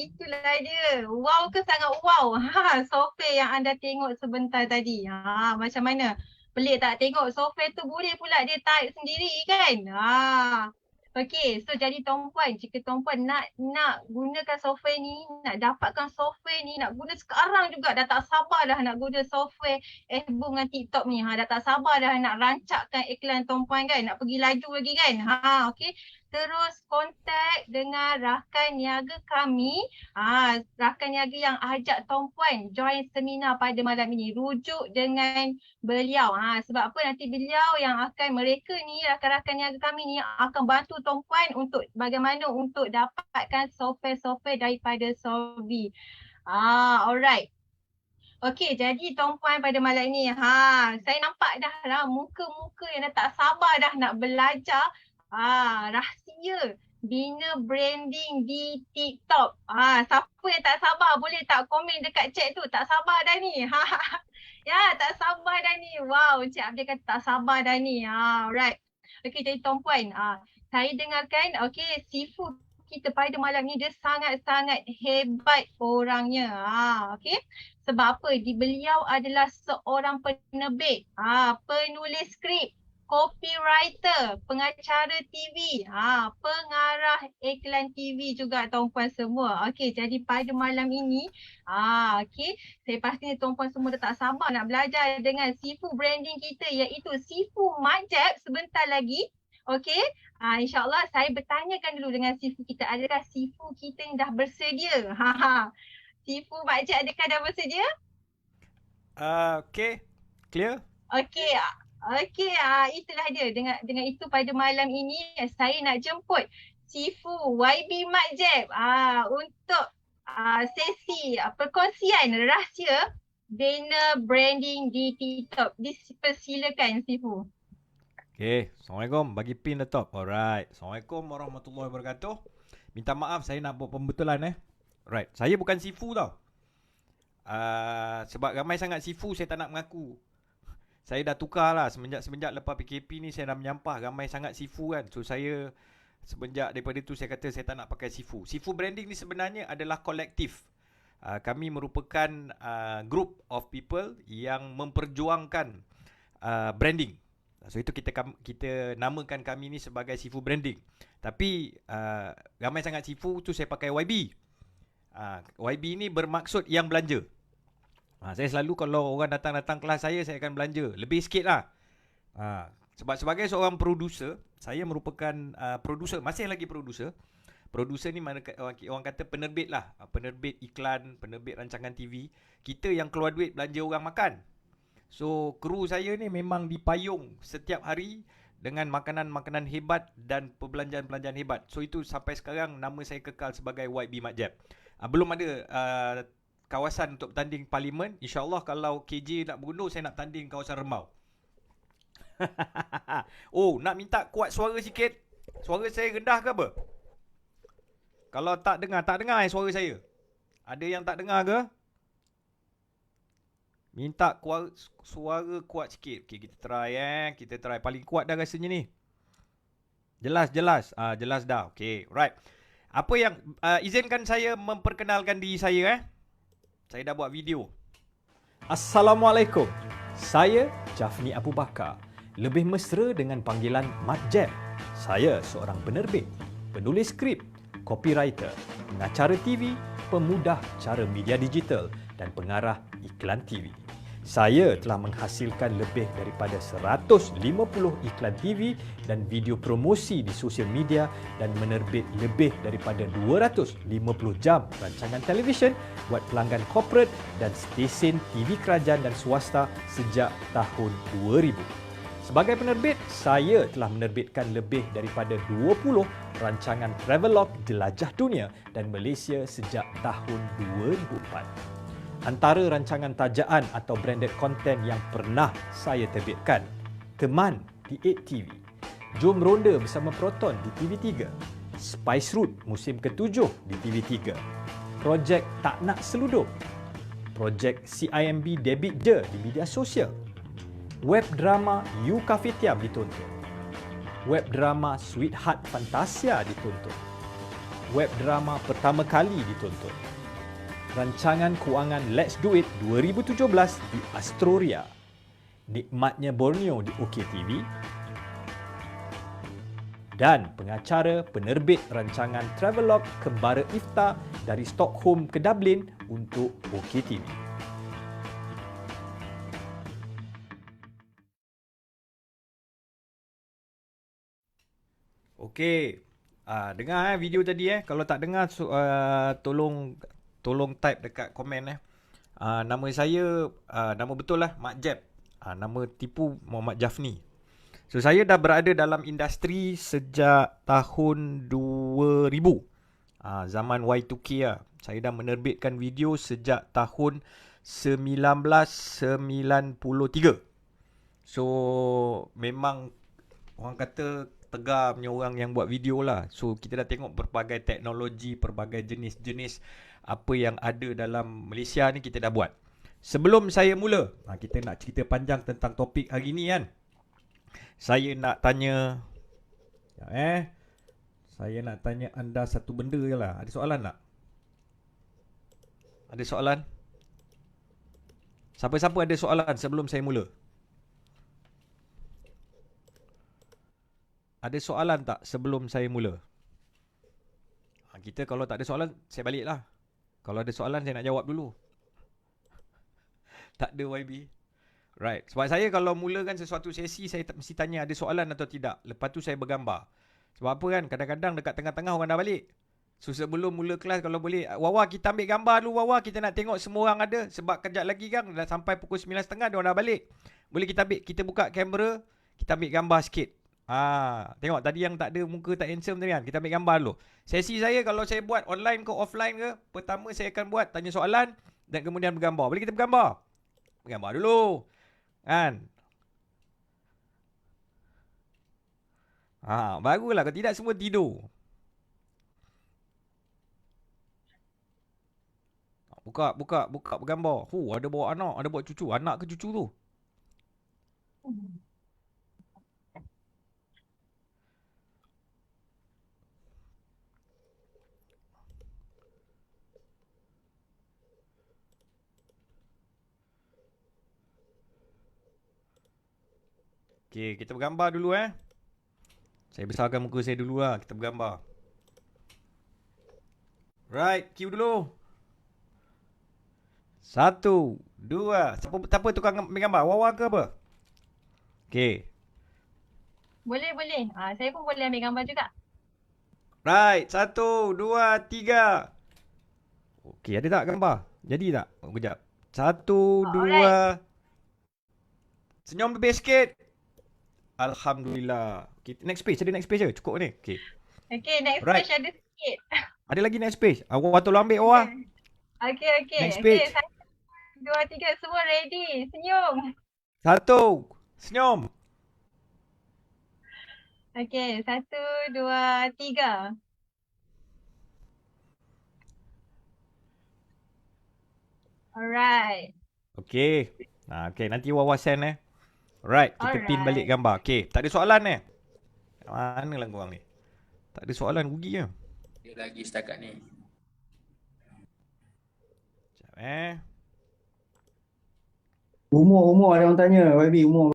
itulah dia. Wow ke sangat wow. Software yang anda tengok sebentar tadi. Macam mana? Pelik tak tengok software tu boleh pula dia type sendiri kan? Okey, so jadi tuan-puan, jika tuan-puan nak gunakan software ni, nak dapatkan software ni, nak guna sekarang juga, dah tak sabar dah nak guna software FBoom dengan TikTok ni. Dah tak sabar dah nak rancakkan iklan tuan-puan kan, nak pergi laju lagi kan. Okey. Terus kontak dengan rakan niaga kami, rakan niaga yang ajak tuan-puan join seminar pada malam ini. Rujuk dengan beliau. Sebab apa, nanti beliau yang akan, mereka ni, rakan-rakan niaga kami ni akan bantu tuan-puan untuk bagaimana untuk dapatkan software-software daripada Solvy. Alright. Okey, jadi tuan-puan pada malam ni, saya nampak dah lah muka-muka yang dah tak sabar dah nak belajar rahsia bina branding di TikTok. Siapa yang tak sabar boleh tak komen dekat chat tu, tak sabar dah ni. Ya, tak sabar dah ni. Wow, Encik Abdul kata tak sabar dah ni. Alright. Okey, jadi tuan-puan, saya dengarkan Sifu kita pada malam ni dia sangat-sangat hebat orangnya. Okey. Sebab apa? Beliau adalah seorang penerbit, penulis skrip, copywriter, pengacara TV, pengarah iklan TV juga tuan-puan semua. Okey, jadi pada malam ini, saya pastinya tuan-puan semua dah tak sabar nak belajar dengan Sifu branding kita, iaitu Sifu Mak Jeb sebentar lagi. Okey, insyaAllah saya bertanyakan dulu dengan Sifu kita, adakah Sifu kita ni dah bersedia? Sifu Mak Jeb, adakah dah bersedia? Okay. Clear? Okey. Okey, itulah dia. Dengan itu pada malam ini saya nak jemput Sifu YB Mak Jeb untuk sesi perkongsian rahsia banner branding di TikTok. Dipersilakan Sifu. Okay. Assalamualaikum. Bagi pin the top. Alright. Assalamualaikum warahmatullahi wabarakatuh. Minta maaf saya nak buat pembetulan Right. Saya bukan Sifu tau. Sebab ramai sangat Sifu saya tak nak mengaku. Saya dah tukar lah semenjak lepas PKP ni saya dah menyampah ramai sangat Sifu kan. So saya semenjak daripada tu saya kata saya tak nak pakai Sifu. Sifu branding ni sebenarnya adalah kolektif. Kami merupakan group of people yang memperjuangkan branding. So itu kita namakan kami ni sebagai Sifu branding. Tapi ramai sangat Sifu tu saya pakai YB. YB ni bermaksud yang belanja. Saya selalu kalau orang datang kelas saya akan belanja. Lebih sikit lah. Sebab sebagai seorang producer, saya merupakan producer, masih lagi producer. Producer ni orang kata penerbit lah. Penerbit iklan, penerbit rancangan TV. Kita yang keluar duit belanja orang makan. So kru saya ni memang dipayung setiap hari dengan makanan-makanan hebat dan perbelanjaan-perbelanjaan hebat. So itu sampai sekarang nama saya kekal sebagai YB Mak Jeb. Belum ada kawasan untuk tanding parlimen. InsyaAllah kalau KJ nak berundur, saya nak tanding kawasan Remau. Oh, nak minta kuat suara sikit. Suara saya rendah ke apa? Kalau tak dengar suara saya. Ada yang tak dengar ke? Minta suara kuat sikit. Okay, kita try. Paling kuat dah rasanya ni. Jelas. Jelas dah. Okay, right. Apa yang izinkan saya memperkenalkan diri saya Saya dah buat video. Assalamualaikum. Saya Jafni Abu Bakar. Lebih mesra dengan panggilan Mak Jeb. Saya seorang penerbit, penulis skrip, copywriter, pengacara TV, pemudah cara media digital dan pengarah iklan TV. Saya telah menghasilkan lebih daripada 150 iklan TV dan video promosi di sosial media dan menerbit lebih daripada 250 jam rancangan televisyen buat pelanggan korporat dan stesen TV kerajaan dan swasta sejak tahun 2000. Sebagai penerbit, saya telah menerbitkan lebih daripada 20 rancangan travelog jelajah dunia dan Malaysia sejak tahun 2004. Antara rancangan tajaan atau branded content yang pernah saya terbitkan, Teman di 8TV, Jom Ronda bersama Proton di TV3, Spice Route musim ke-7 di TV3, Projek Tak Nak Seluduk, Projek CIMB Debit Je di media sosial, web drama You Cafe Tiam ditonton, web drama Sweetheart Fantasia ditonton, web drama Pertama Kali ditonton, rancangan kewangan Let's Do It 2017 di Astroria, Nikmatnya Borneo di OKTV, dan pengacara penerbit rancangan travelog Kembara Iftar dari Stockholm ke Dublin untuk OKTV. Okey, dengar video tadi Kalau tak dengar tolong type dekat komen nama saya nama betul lah Mak Jeb. Nama tipu Muhammad Jafni. So saya dah berada dalam industri sejak tahun 2000. Zaman Y2K lah. Saya dah menerbitkan video sejak tahun 1993. So memang orang kata tegar punya orang yang buat video lah. So kita dah tengok berbagai teknologi, berbagai jenis-jenis apa yang ada dalam Malaysia ni kita dah buat. Sebelum saya mula, kita nak cerita panjang tentang topik hari ni kan. Saya nak tanya saya nak tanya anda satu benda je lah. Ada soalan tak? Ada soalan? Siapa-siapa ada soalan sebelum saya mula? Ada soalan tak sebelum saya mula? Kita kalau tak ada soalan, saya balik lah. Kalau ada soalan, saya nak jawab dulu. Tak ada YB. Right. Sebab saya kalau mulakan sesuatu sesi, saya mesti tanya ada soalan atau tidak. Lepas tu saya bergambar. Sebab apa kan? Kadang-kadang dekat tengah-tengah orang dah balik. So sebelum mula kelas kalau boleh, Wawa kita ambil gambar dulu Wawa. Kita nak tengok semua orang ada. Sebab kejap lagi kan dah sampai pukul 9.30 dia orang dah balik. Boleh kita buka kamera, kita ambil gambar sikit. Tengok tadi yang tak ada muka tak handsome tadi kan. Kita ambil gambar dulu. Sesi saya kalau saya buat online ke offline ke, pertama saya akan buat tanya soalan dan kemudian bergambar. Boleh kita bergambar? Bergambar dulu. Kan? Barulah. Kalau tidak semua tidur. Buka bergambar. Ada bawa anak, ada bawa cucu. Anak ke cucu tu? Okay, kita bergambar dulu Saya besarkan muka saya dulu lah. Kita bergambar. Right, cue dulu. 1, 2. Siapa tukang ambil gambar? Wawa ke apa? Okay. Boleh. Saya pun boleh ambil gambar juga. Right, 1, 2, 3. Okay, ada tak gambar? Jadi tak? Kejap. 1, 2. Senyum lebih sikit. Alhamdulillah. Okay, next page. Ada next page je? Cukup ni? Okay. Okay, next Right. page ada sikit. Ada lagi next page? Awak tolong ambil Wawa. Okay. Next page. 1, 2, 3 semua ready. Senyum. 1. Senyum. Okay, 1, 2, 3. Alright. Okay. Okay, nanti Wawa send Alright, kita pin balik gambar. Okay, tak ada soalan Manalah korang ni? Tak ada soalan, rugi je. Dia lagi setakat ni. Sekejap Umur ada orang tanya, YB umur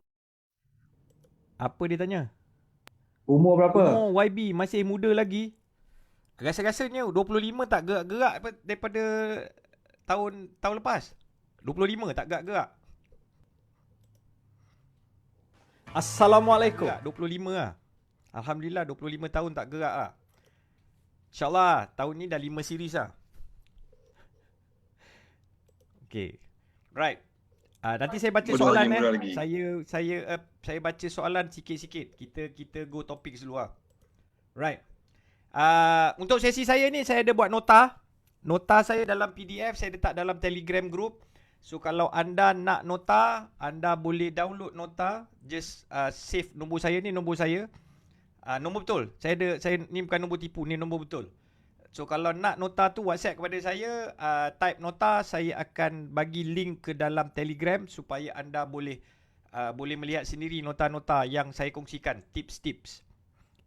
Apa dia tanya? umur berapa? Umur YB masih muda lagi. Rasa-rasanya 25 tak gerak-gerak daripada tahun lepas. 25 tak gerak-gerak. Assalamualaikum. 25 lah. Alhamdulillah 25 tahun tak gerak lah. InsyaAllah tahun ni dah 5 series lah. Okay. Right. Nanti saya baca soalan Saya baca soalan sikit-sikit. Kita go topik dulu lah. Right. Untuk sesi saya ni saya ada buat nota. Nota saya dalam PDF, saya letak dalam Telegram group. So kalau anda nak nota, anda boleh download nota. Just save nombor saya ni, nombor saya. Nombor betul. Saya ni bukan nombor tipu, ni nombor betul. So kalau nak nota tu WhatsApp kepada saya, type nota, saya akan bagi link ke dalam Telegram supaya anda boleh melihat sendiri nota-nota yang saya kongsikan, tips-tips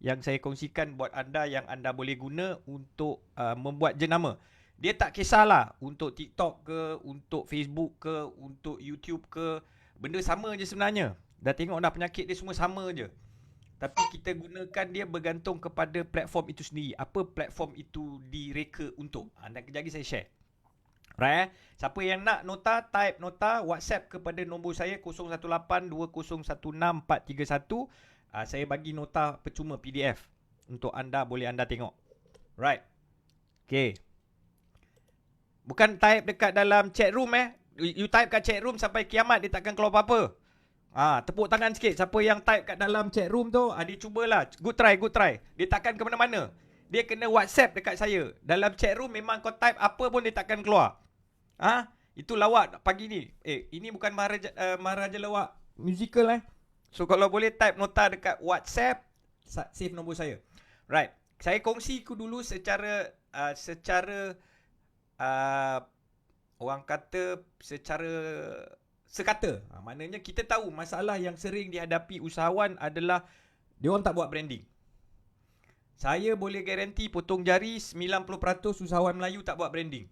yang saya kongsikan buat anda yang anda boleh guna untuk membuat jenama. Dia tak kisahlah untuk TikTok ke, untuk Facebook ke, untuk YouTube ke, benda sama je sebenarnya. Dah tengok dah penyakit dia semua sama je. Tapi kita gunakan dia bergantung kepada platform itu sendiri. Apa platform itu direka untuk. Dan kejap lagi saya share. Right Siapa yang nak nota, type nota, WhatsApp kepada nombor saya 018-2016-431. Saya bagi nota percuma PDF untuk anda, boleh anda tengok. Right. Okay. Bukan type dekat dalam chat room You type kat chat room sampai kiamat dia takkan keluar apa-apa. Tepuk tangan sikit siapa yang type kat dalam chat room tu. Dia cubalah. Good try. Dia takkan ke mana-mana. Dia kena WhatsApp dekat saya. Dalam chat room memang kau type apa pun dia takkan keluar. Itu lawak pagi ni. Ini bukan Maharaja Lawak musical So kalau boleh type nota dekat WhatsApp, save nombor saya. Right. Saya kongsi dulu secara orang kata secara sekata. Maknanya kita tahu masalah yang sering dihadapi usahawan adalah dia orang tak buat branding. Saya boleh garanti potong jari 90% usahawan Melayu tak buat branding.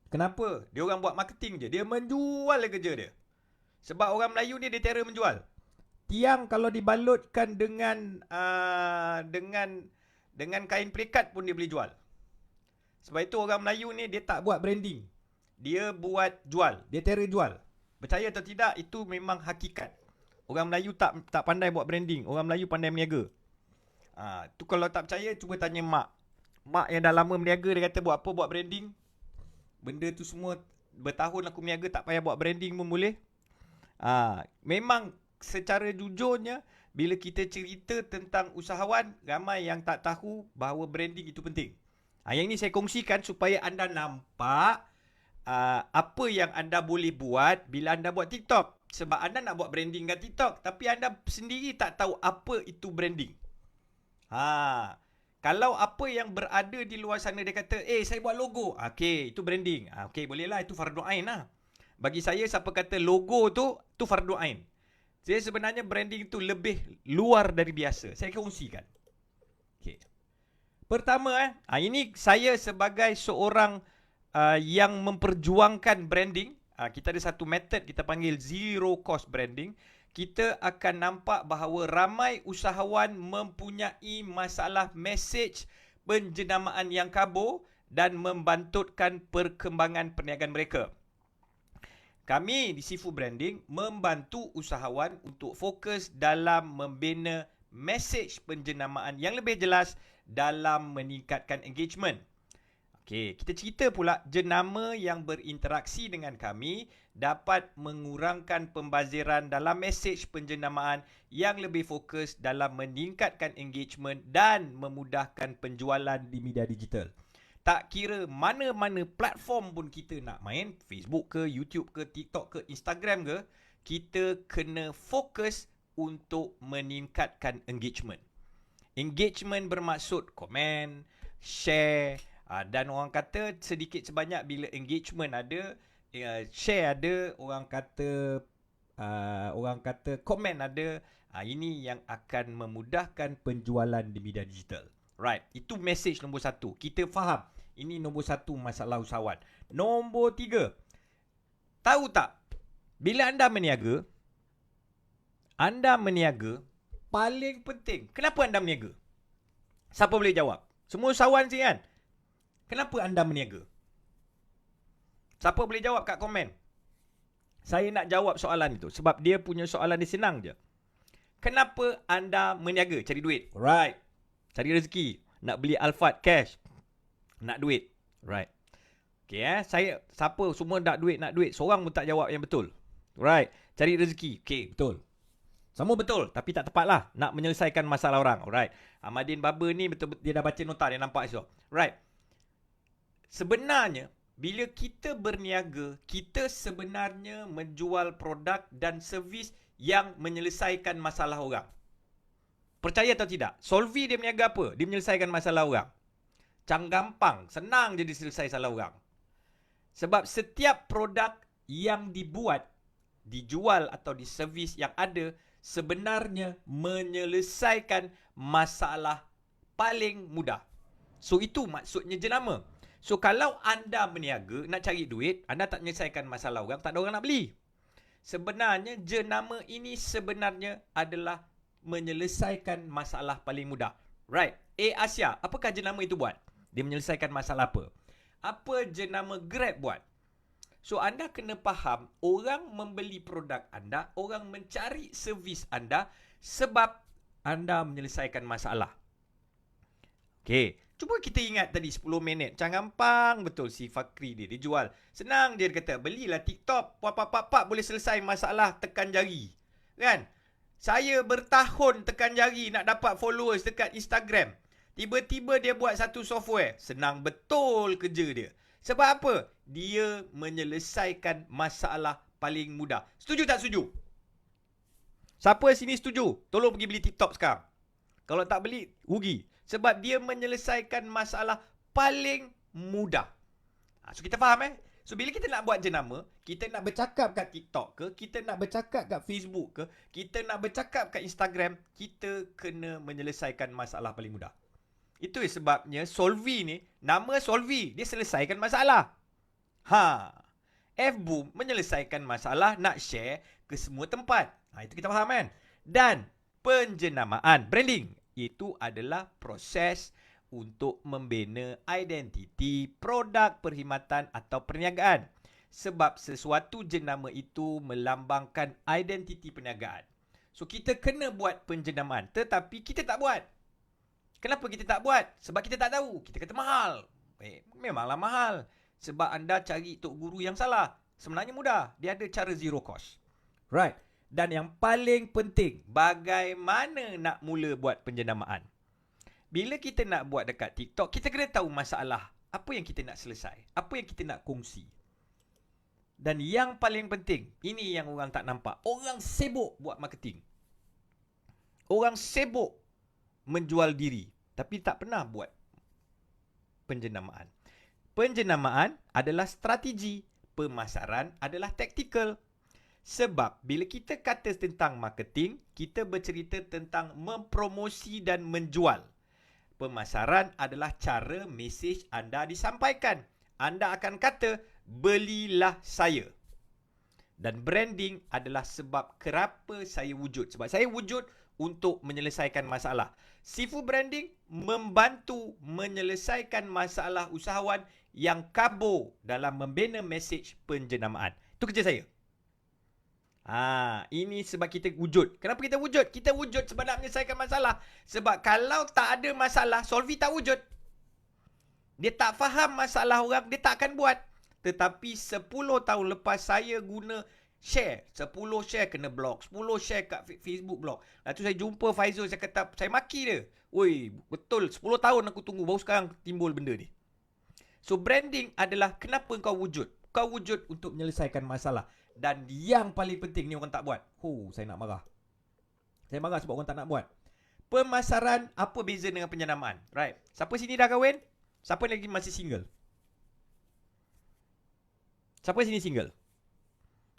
Kenapa? Dia orang buat marketing je. Dia menjual kerja dia. Sebab orang Melayu ni dia terror menjual. Tiang kalau dibalutkan dengan kain pelikat pun dia boleh jual. Sebab itu orang Melayu ni dia tak buat branding. Dia buat jual. Dia terror jual. Percaya atau tidak, itu memang hakikat. Orang Melayu tak pandai buat branding. Orang Melayu pandai meniaga. Tu kalau tak percaya, cuba tanya mak. mak yang dah lama berniaga, dia kata buat apa buat branding. Benda tu semua bertahun aku berniaga, tak payah buat branding pun boleh. Memang secara jujurnya, bila kita cerita tentang usahawan, ramai yang tak tahu bahawa branding itu penting. Yang ini saya kongsikan supaya anda nampak apa yang anda boleh buat bila anda buat TikTok. Sebab anda nak buat branding kat TikTok, tapi anda sendiri tak tahu apa itu branding. Kalau apa yang berada di luar sana dia kata, saya buat logo. Okay, itu branding. Okay, bolehlah, itu fardu ain lah. Bagi saya, siapa kata logo tu fardu ain. Jadi sebenarnya branding itu lebih luar dari biasa. Saya kongsikan. Okay. Pertama, ini saya sebagai seorang yang memperjuangkan branding. Kita ada satu method kita panggil zero cost branding. Kita akan nampak bahawa ramai usahawan mempunyai masalah message penjenamaan yang kabur dan membantutkan perkembangan perniagaan mereka. Kami di Sifu Branding membantu usahawan untuk fokus dalam membina message penjenamaan yang lebih jelas dalam meningkatkan engagement. Okey, kita cerita pula jenama yang berinteraksi dengan kami dapat mengurangkan pembaziran dalam message penjenamaan yang lebih fokus dalam meningkatkan engagement dan memudahkan penjualan di media digital. Tak kira mana-mana platform pun kita nak main, Facebook ke, YouTube ke, TikTok ke, Instagram ke, kita kena fokus untuk meningkatkan engagement. Engagement bermaksud komen, share, dan orang kata sedikit sebanyak bila engagement ada, share ada, orang kata komen ada, ini yang akan memudahkan penjualan di media digital. Right, itu message nombor 1. Kita faham. Ini nombor 1 masalah usahawan. Nombor 3. Tahu tak? Bila anda berniaga paling penting. Kenapa anda berniaga? Siapa boleh jawab? Semua usahawan sini kan? Kenapa anda berniaga? Siapa boleh jawab kat komen? Saya nak jawab soalan itu sebab dia punya soalan dia senang je. Kenapa anda berniaga? Cari duit. Right. Cari rezeki. Nak beli Alphard cash. Nak duit. Right. Okay, siapa semua nak duit. Seorang pun tak jawab yang betul. Right. Cari rezeki. Okay, betul. Semua betul. Tapi tak tepat lah. Nak menyelesaikan masalah orang. Alright. Ahmadin Baba ni betul, dia dah baca nota. Dia nampak esok. Right. Sebenarnya, bila kita berniaga, kita sebenarnya menjual produk dan servis yang menyelesaikan masalah orang. Percaya atau tidak? Solvi dia berniaga apa? Dia menyelesaikan masalah orang. Gampang, senang je diselesai salah orang. Sebab setiap produk yang dibuat, dijual atau diservis yang ada sebenarnya menyelesaikan masalah paling mudah. So itu maksudnya jenama. So kalau anda berniaga, nak cari duit, anda tak menyelesaikan masalah orang, tak ada orang nak beli. Sebenarnya jenama ini sebenarnya adalah menyelesaikan masalah paling mudah. Right. Asia, apakah jenama itu buat? Dia menyelesaikan masalah apa? Apa jenama Grab buat? So anda kena faham, orang membeli produk anda, orang mencari servis anda sebab anda menyelesaikan masalah. Okey, cuba kita ingat tadi 10 minit. Gampang betul si Fakri dia jual. Senang dia kata, belilah TikTok, pak boleh selesai masalah tekan jari. Kan? Saya bertahun tekan jari nak dapat followers dekat Instagram. Tiba-tiba dia buat satu software. Senang betul kerja dia. Sebab apa? Dia menyelesaikan masalah paling mudah. Setuju tak setuju? Siapa sini setuju? Tolong pergi beli TikTok sekarang. Kalau tak beli, rugi. Sebab dia menyelesaikan masalah paling mudah. So kita faham So bila kita nak buat jenama, kita nak bercakap kat TikTok ke, kita nak bercakap kat Facebook ke, kita nak bercakap kat Instagram, kita kena menyelesaikan masalah paling mudah. Itu sebabnya Solvi ni, nama Solvi, dia selesaikan masalah. F-Boom menyelesaikan masalah nak share ke semua tempat. Itu kita faham kan? Dan penjenamaan, branding, itu adalah proses untuk membina identiti produk perkhidmatan atau perniagaan. Sebab sesuatu jenama itu melambangkan identiti perniagaan. So kita kena buat penjenamaan, tetapi kita tak buat. Kenapa kita tak buat? Sebab kita tak tahu. Kita kata mahal. Memanglah mahal. Sebab anda cari tok guru yang salah. Sebenarnya mudah. Dia ada cara zero cost. Right. Dan yang paling penting, bagaimana nak mula buat penjenamaan? Bila kita nak buat dekat TikTok, kita kena tahu masalah. Apa yang kita nak selesai? Apa yang kita nak kongsi? Dan yang paling penting, ini yang orang tak nampak. Orang sibuk buat marketing. Orang sibuk menjual diri. Tapi tak pernah buat penjenamaan. Penjenamaan adalah strategi. Pemasaran adalah taktikal. Sebab bila kita kata tentang marketing, kita bercerita tentang mempromosi dan menjual. Pemasaran adalah cara mesej anda disampaikan. Anda akan kata, belilah saya. Dan branding adalah sebab kenapa saya wujud. Sebab saya wujud untuk menyelesaikan masalah. Sifu branding membantu menyelesaikan masalah usahawan yang kabur dalam membina mesej penjenamaan. Itu kerja saya. Ini sebab kita wujud. Kenapa kita wujud? Kita wujud sebab nak menyelesaikan masalah. Sebab kalau tak ada masalah, Solvi tak wujud. Dia tak faham masalah orang, dia tak akan buat. Tetapi 10 tahun lepas saya guna share. 10 share kena block. 10 share kat Facebook block. Lepas tu saya jumpa Faizul, saya kata, saya maki dia. Oi, betul 10 tahun aku tunggu, baru sekarang timbul benda ni. So branding adalah kenapa kau wujud. Kau wujud untuk menyelesaikan masalah. Dan yang paling penting ni orang tak buat. Saya nak marah. Saya marah sebab orang tak nak buat. Pemasaran, apa beza dengan penjenamaan? Right. Siapa sini dah kahwin? Siapa lagi masih single? Siapa sini single?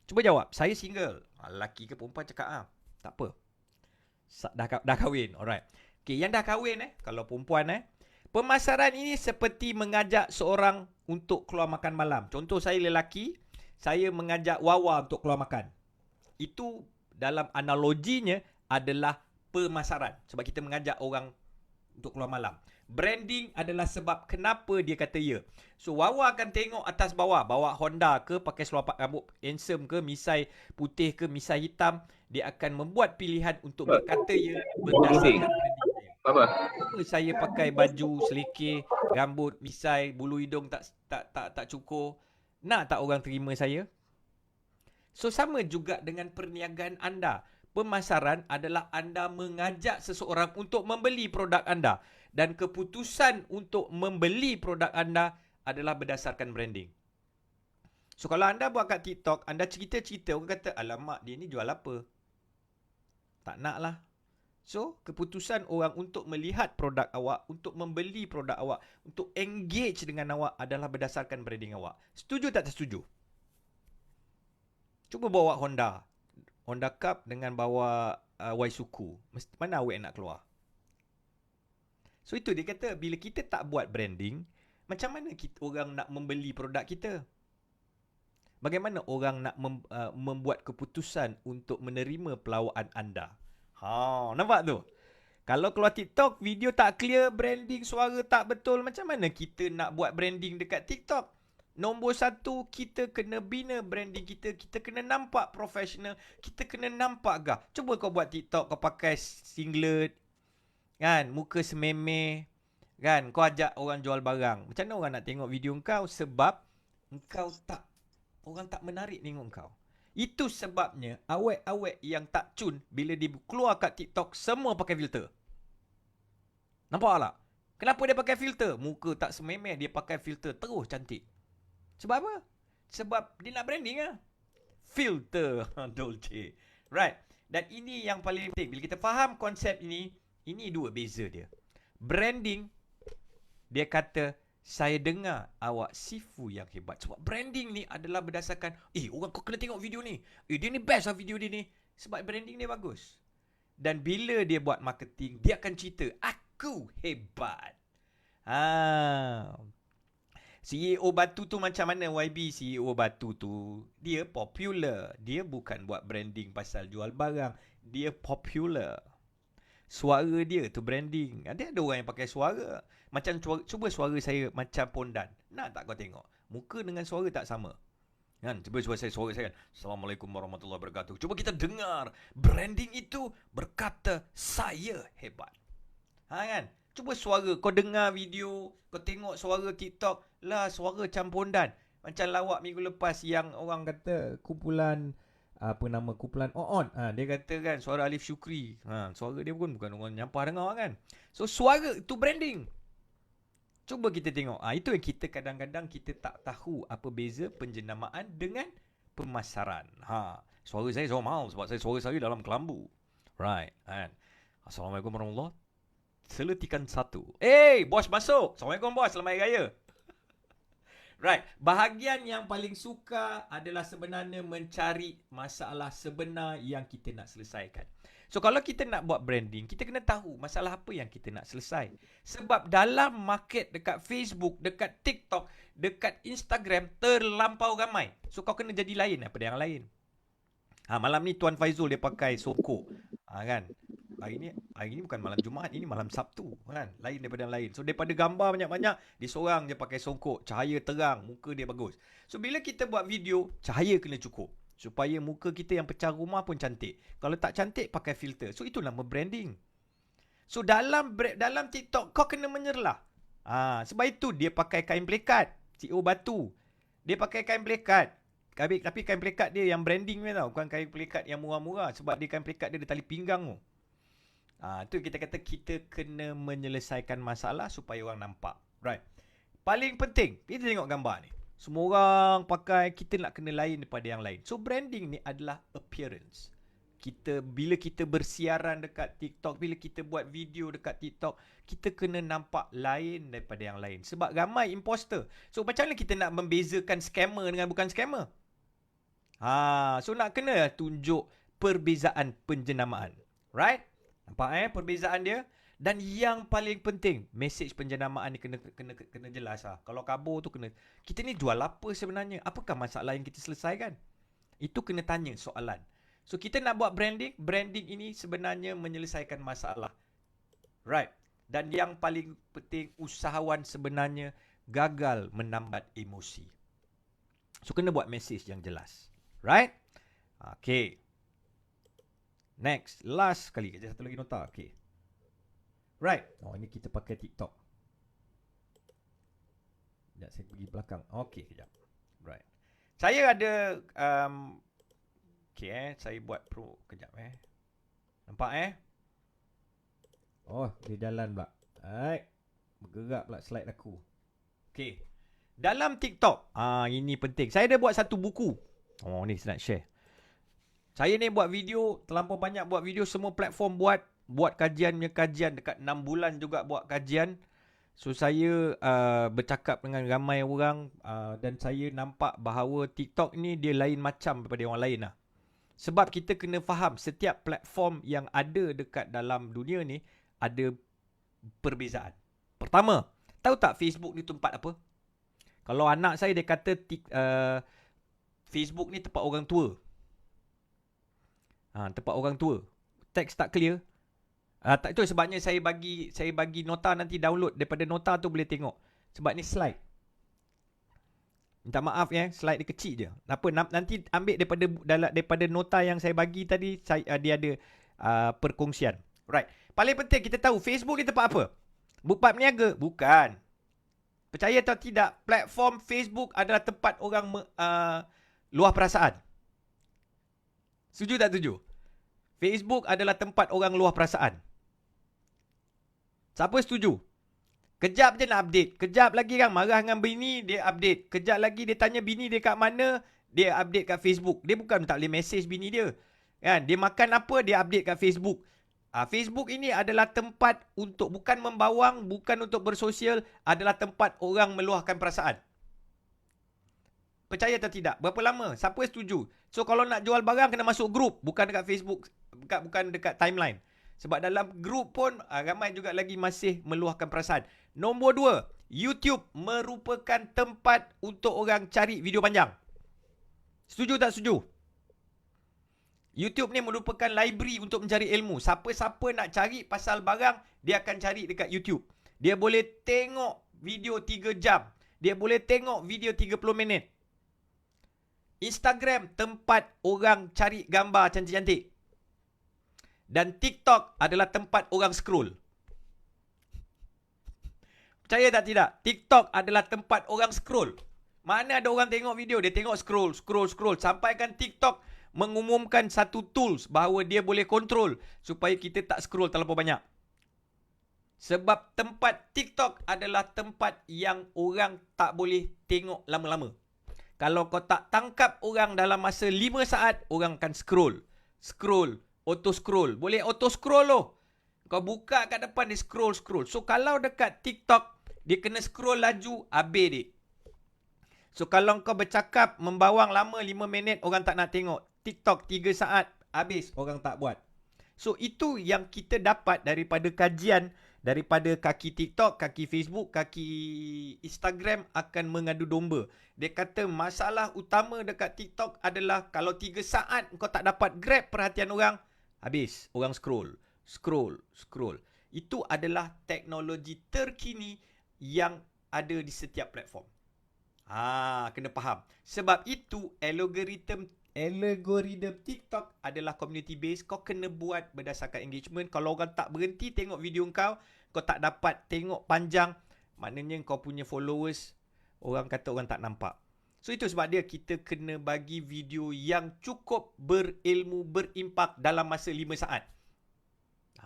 Cuba jawab. Saya single. Lelaki ke perempuan cakap tak apa. Dah kahwin. Alright. Okay, yang dah kahwin kalau perempuan pemasaran ini seperti mengajak seorang untuk keluar makan malam. Contoh saya lelaki, saya mengajak Wawa untuk keluar makan. Itu dalam analoginya adalah pemasaran. Sebab kita mengajak orang untuk keluar malam. Branding adalah sebab kenapa dia kata ya. So Wawa akan tengok atas bawah. Bawa Honda ke, pakai seluar rambut handsome ke, misai putih ke, misai hitam. Dia akan membuat pilihan untuk berkata ya berdasarkan branding saya. Kenapa saya pakai baju selekeh, rambut misai, bulu hidung tak cukur? Nak tak orang terima saya? So sama juga dengan perniagaan anda. Pemasaran adalah anda mengajak seseorang untuk membeli produk anda. Dan keputusan untuk membeli produk anda adalah berdasarkan branding. So kalau anda buat kat TikTok, anda cerita-cerita, orang kata, alamak dia ni jual apa? Tak nak lah. So keputusan orang untuk melihat produk awak, untuk membeli produk awak, untuk engage dengan awak adalah berdasarkan branding awak. Setuju tak setuju? Cuba bawa Honda Cup dengan bawa Waisuku. Mana awak nak keluar? So itu dia kata, bila kita tak buat branding, macam mana orang nak membeli produk kita? Bagaimana orang nak membuat keputusan untuk menerima pelawaan anda? Nampak tu? Kalau keluar TikTok, video tak clear, branding suara tak betul, macam mana kita nak buat branding dekat TikTok? Nombor 1, kita kena bina branding kita. Kita kena nampak profesional. Kita kena nampak gah. Cuba kau buat TikTok, kau pakai singlet, kan, muka sememeh, kan, kau ajak orang jual barang. Macam mana orang nak tengok video kau? Sebab orang tak menarik tengok kau. Itu sebabnya awek-awek yang tak cun bila dia keluar kat TikTok semua pakai filter. Nampak tak? Kenapa dia pakai filter? Muka tak sememeh, dia pakai filter terus cantik. Sebab apa? Sebab dia nak branding lah. Filter Dolce. Right. Dan ini yang paling penting. Bila kita faham konsep ini dua beza dia. Branding, dia kata, saya dengar awak sifu yang hebat. Sebab branding ni adalah berdasarkan, orang kau kena tengok video ni. Dia ni best lah video dia ni. Sebab branding dia bagus. Dan bila dia buat marketing, dia akan cerita, aku hebat. CEO Batu tu macam mana YB? CEO Batu tu, dia popular. Dia bukan buat branding pasal jual barang. Dia popular. Suara dia tu branding. Ada orang yang pakai suara. Macam cuba suara saya macam Pondan. Nak tak kau tengok? Muka dengan suara tak sama. Kan? Cuba suara saya kan. Assalamualaikum warahmatullahi wabarakatuh. Cuba kita dengar. Branding itu berkata saya hebat. Kan? Cuba suara, kau dengar video, kau tengok suara TikTok, lah suara campondan. Macam lawak minggu lepas yang orang kata kumpulan kumpulan On. Dia kata kan suara Alif Syukri. Suara dia pun bukan orang nyampah dengar kan. So suara tu branding. Cuba kita tengok. Itu yang kita kadang-kadang kita tak tahu apa beza penjenamaan dengan pemasaran. Suara saya mahal sebab suara saya dalam kelambu. Right. Kan? Assalamualaikum warahmatullahi wabarakatuh. Seletikan 1. Bos masuk. Assalamualaikum bos, selamat hari raya. Right. Bahagian yang paling suka adalah sebenarnya mencari masalah sebenar yang kita nak selesaikan. So kalau kita nak buat branding, kita kena tahu masalah apa yang kita nak selesai. Sebab dalam market dekat Facebook, dekat TikTok, dekat Instagram terlampau ramai. So kau kena jadi lain daripada yang lain. Malam ni Tuan Faizul dia pakai songkok. Kan? Hari ni bukan malam Jumaat, ini malam Sabtu kan. Lain daripada yang lain. So daripada gambar banyak-banyak, dia seorang je pakai songkok, cahaya terang, muka dia bagus. So bila kita buat video, cahaya kena cukup supaya muka kita yang pecah rumah pun cantik. Kalau tak cantik pakai filter. So itu nama branding. So dalam TikTok kau kena menyerlah. Sebab itu dia pakai kain plekat, CEO Batu. Dia pakai kain plekat. Tapi kain plekat dia yang branding ni tau, bukan kain plekat yang murah-murah sebab dia kain plekat dia ada tali pinggang tu. Tu kita kata kita kena menyelesaikan masalah supaya orang nampak. Right. Paling penting, kita tengok gambar ni. Semua orang pakai, kita nak kena lain daripada yang lain. So branding ni adalah appearance. Bila kita bersiaran dekat TikTok, bila kita buat video dekat TikTok, kita kena nampak lain daripada yang lain. Sebab ramai imposter. So macam mana kita nak membezakan scammer dengan bukan scammer? So nak kena tunjuk perbezaan penjenamaan. Right? Nampak perbezaan dia? Dan yang paling penting, mesej penjenamaan ni kena jelas Kalau kabur tu kena. Kita ni jual apa sebenarnya? Apakah masalah yang kita selesaikan? Itu kena tanya soalan. So kita nak buat branding ini sebenarnya menyelesaikan masalah. Right. Dan yang paling penting, usahawan sebenarnya gagal menambat emosi. So kena buat mesej yang jelas. Right? Okay. Next, last kali. Satu lagi nota. Okay. Right. Ini kita pakai TikTok. Sekejap, saya pergi belakang. Okay, kejap. Right. Saya ada okay, saya buat pro. Kejap Nampak dia jalan pula. Alright. Bergerak pula slide aku. Okay. Dalam TikTok, ini penting. Saya ada buat satu buku. Ni saya nak share. Saya ni buat video, terlampau banyak buat video, semua platform buat kajian dekat 6 bulan juga buat kajian. So saya bercakap dengan ramai orang dan saya nampak bahawa TikTok ni dia lain macam daripada orang lain lah. Sebab kita kena faham setiap platform yang ada dekat dalam dunia ni ada perbezaan. Pertama, tahu tak Facebook ni tempat apa? Kalau anak saya dia kata Facebook ni tempat orang tua. Tempat orang tua. Teks tak clear. Tak, itu sebabnya saya bagi nota, nanti download daripada nota tu boleh tengok. Sebab ni slide. Minta maaf slide dia kecil je. Nanti ambil daripada nota yang saya bagi tadi, dia ada perkongsian. Right. Paling penting kita tahu Facebook ni tempat apa? Tempat berniaga? Bukan. Percaya atau tidak, platform Facebook adalah tempat orang luah perasaan. Setuju tak setuju? Facebook adalah tempat orang luah perasaan. Siapa setuju? Kejap je nak update. Kejap lagi kan marah dengan bini, dia update. Kejap lagi dia tanya bini dia kat mana, dia update kat Facebook. Dia bukan tak boleh message bini dia. Kan? Dia makan apa, dia update kat Facebook. Facebook ini adalah tempat untuk bukan membawang, bukan untuk bersosial, adalah tempat orang meluahkan perasaan. Percaya atau tidak? Berapa lama? Siapa setuju? So kalau nak jual barang kena masuk grup, bukan dekat Facebook, bukan dekat timeline. Sebab dalam grup pun ramai juga lagi masih meluahkan perasaan. Nombor 2, YouTube merupakan tempat untuk orang cari video panjang. Setuju tak setuju? YouTube ni merupakan library untuk mencari ilmu. Siapa-siapa nak cari pasal barang, dia akan cari dekat YouTube. Dia boleh tengok video 3 jam. Dia boleh tengok video 30 minit. Instagram tempat orang cari gambar cantik-cantik. Dan TikTok adalah tempat orang scroll. Percaya tak tidak? TikTok adalah tempat orang scroll. Mana ada orang tengok video, dia tengok scroll. Sampaikan TikTok mengumumkan satu tools bahawa dia boleh kontrol supaya kita tak scroll terlalu banyak. Sebab tempat TikTok adalah tempat yang orang tak boleh tengok lama-lama. Kalau kau tak tangkap orang dalam masa 5 saat, orang akan scroll, auto scroll. Boleh auto scroll loh. Kau buka kat depan, dia scroll. So kalau dekat TikTok, dia kena scroll laju, habis dia. So kalau kau bercakap, membawang lama 5 minit, orang tak nak tengok. TikTok 3 saat, habis, orang tak buat. So itu yang kita dapat daripada kajian, daripada kaki TikTok, kaki Facebook, kaki Instagram akan mengadu domba. Dia kata masalah utama dekat TikTok adalah kalau 3 saat kau tak dapat grab perhatian orang, habis, orang scroll. Itu adalah teknologi terkini yang ada di setiap platform. Kena faham. Sebab itu algoritma TikTok adalah community based. Kau kena buat berdasarkan engagement. Kalau orang tak berhenti tengok video kau tak dapat tengok panjang, maknanya kau punya followers, orang kata orang tak nampak. So itu sebab dia kita kena bagi video yang cukup berilmu, berimpak dalam masa 5 saat.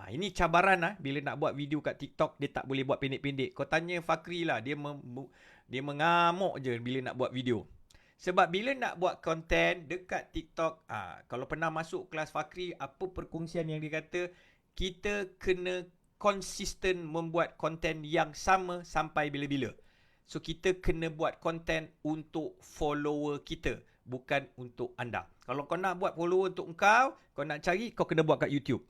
Ini cabaran bila nak buat video kat TikTok, dia tak boleh buat pendek-pendek. Kau tanya Fakri lah, dia mengamuk je bila nak buat video. Sebab bila nak buat konten dekat TikTok, kalau pernah masuk kelas Fakri, apa perkongsian yang dia kata, kita kena konsisten membuat konten yang sama sampai bila-bila. So kita kena buat konten untuk follower kita, bukan untuk anda. Kalau kau nak buat follower untuk kau nak cari, kau kena buat kat YouTube.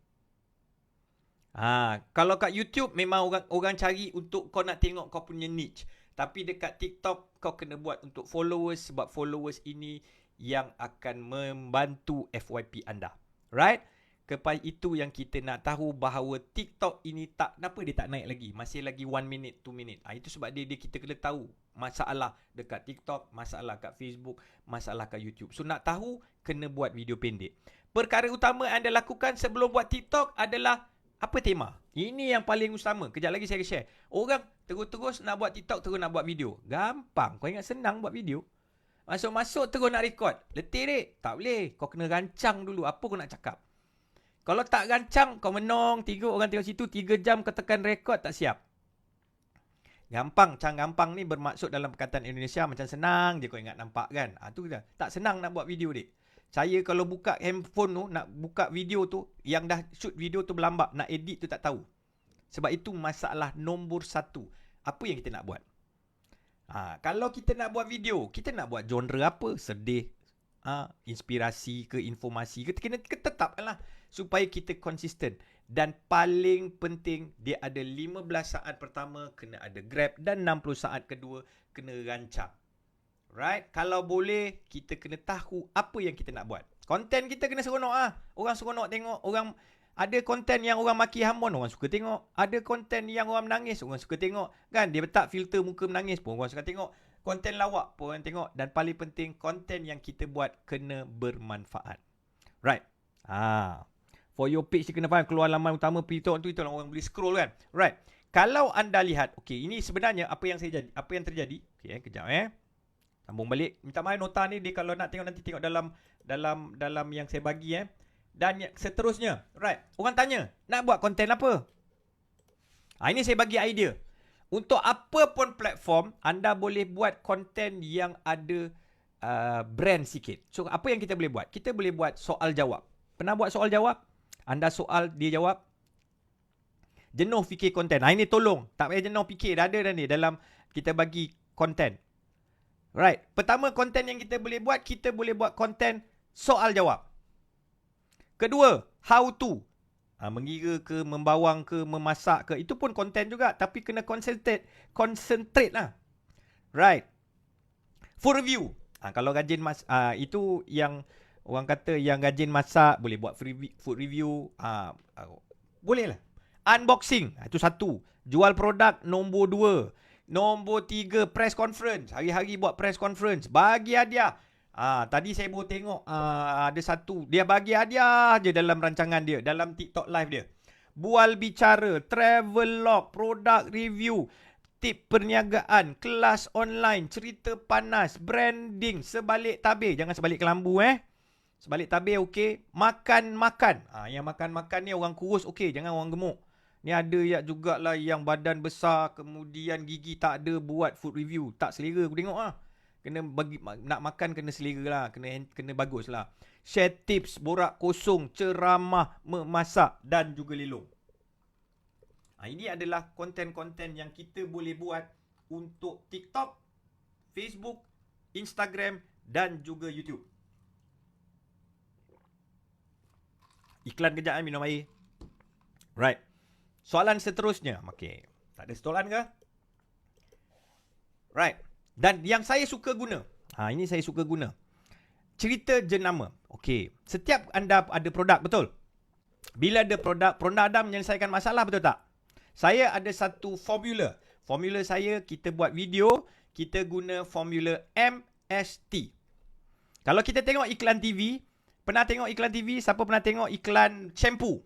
Kalau kat YouTube memang orang cari untuk kau nak tengok kau punya niche. Tapi dekat TikTok kau kena buat untuk followers, sebab followers ini yang akan membantu FYP anda. Right? Kepada itu yang kita nak tahu bahawa TikTok ini kenapa dia tak naik lagi? Masih lagi 1 minute, 2 minute. Itu sebab dia kita kena tahu masalah dekat TikTok, masalah kat Facebook, masalah kat YouTube. So nak tahu, kena buat video pendek. Perkara utama anda lakukan sebelum buat TikTok adalah apa tema? Ini yang paling utama. Kejap lagi saya share. Orang terus nak buat TikTok, terus nak buat video. Gampang. Kau ingat senang buat video? Masuk-masuk terus nak record. Letih dek. Tak boleh. Kau kena rancang dulu apa kau nak cakap. Kalau tak rancang, kau menong, 3 orang tengok situ, 3 jam kau tekan record, tak siap. Gampang. Gampang ni bermaksud dalam perkataan Indonesia macam senang je kau ingat nampak kan. Tu dah. Tak senang nak buat video dek. Saya kalau buka handphone tu, nak buka video tu, yang dah shoot video tu berlambak, nak edit tu tak tahu. Sebab itu masalah nombor 1. Apa yang kita nak buat? Kalau kita nak buat video, kita nak buat genre apa? Sedih, inspirasi ke, informasi ke, kena tetaplah supaya kita konsisten. Dan paling penting, dia ada 15 saat pertama kena ada grab dan 60 saat kedua kena rancang. Right? Kalau boleh, kita kena tahu apa yang kita nak buat. Konten kita kena seronok Orang seronok tengok. Orang ada konten yang orang maki Hamon, orang suka tengok. Ada konten yang orang menangis, orang suka tengok. Kan? Dia letak filter muka menangis pun orang suka tengok. Konten lawak pun orang tengok. Dan paling penting, konten yang kita buat kena bermanfaat. Right? For your page, dia kena faham. Keluar laman utama TikTok tu, itulah orang boleh scroll kan. Right? Kalau anda lihat, ini sebenarnya apa yang terjadi. Kejap sambung balik. Minta maaf nota ni, dia kalau nak tengok nanti tengok dalam yang saya bagi Dan seterusnya. Right. Orang tanya, nak buat konten apa? Ini saya bagi idea. Untuk apa pun platform, anda boleh buat konten yang ada brand sikit. So apa yang kita boleh buat? Kita boleh buat soal jawab. Pernah buat soal jawab? Anda soal, dia jawab. Jenuh fikir konten. Ini tolong. Tak payah jenuh fikir. Dah ada dah ni dalam kita bagi konten. Right. Pertama, konten yang kita boleh buat konten soal jawab. Kedua, how to. Mengira ke, membawang ke, memasak ke, itu pun konten juga, tapi kena concentrate lah. Right. Food review. Kalau rajin itu yang orang kata yang rajin masak boleh buat food review. Boleh lah. Unboxing. Itu 1. Jual produk nombor 2. Nombor 3, press conference. Hari-hari buat press conference. Bagi hadiah. Tadi saya baru tengok ada satu. Dia bagi hadiah je dalam rancangan dia. Dalam TikTok live dia. Bual bicara, travel log, product review. tip perniagaan, kelas online, cerita panas, branding, sebalik tabir. Jangan sebalik kelambu Sebalik tabir okey. Makan-makan. Yang makan-makan ni orang kurus okey, jangan orang gemuk. Ni ada ya jugalah yang badan besar, kemudian gigi tak ada, buat food review. Tak selera aku tengok Kena bagi, nak makan kena selera lah, kena bagus lah. Share tips, borak kosong, ceramah, memasak dan juga lelong. Ini adalah konten-konten yang kita boleh buat untuk TikTok, Facebook, Instagram dan juga YouTube. Iklan kejap minum air. Right. Soalan seterusnya. Okay. Tak ada soalan ke? Right. Dan yang saya suka guna. Ini saya suka guna. Cerita jenama. Okay. Setiap anda ada produk, betul? Bila ada produk anda menyelesaikan masalah, betul tak? Saya ada satu formula. Formula saya, kita buat video, kita guna formula MST. Kalau kita tengok iklan TV, pernah tengok iklan TV? Siapa pernah tengok iklan shampoo?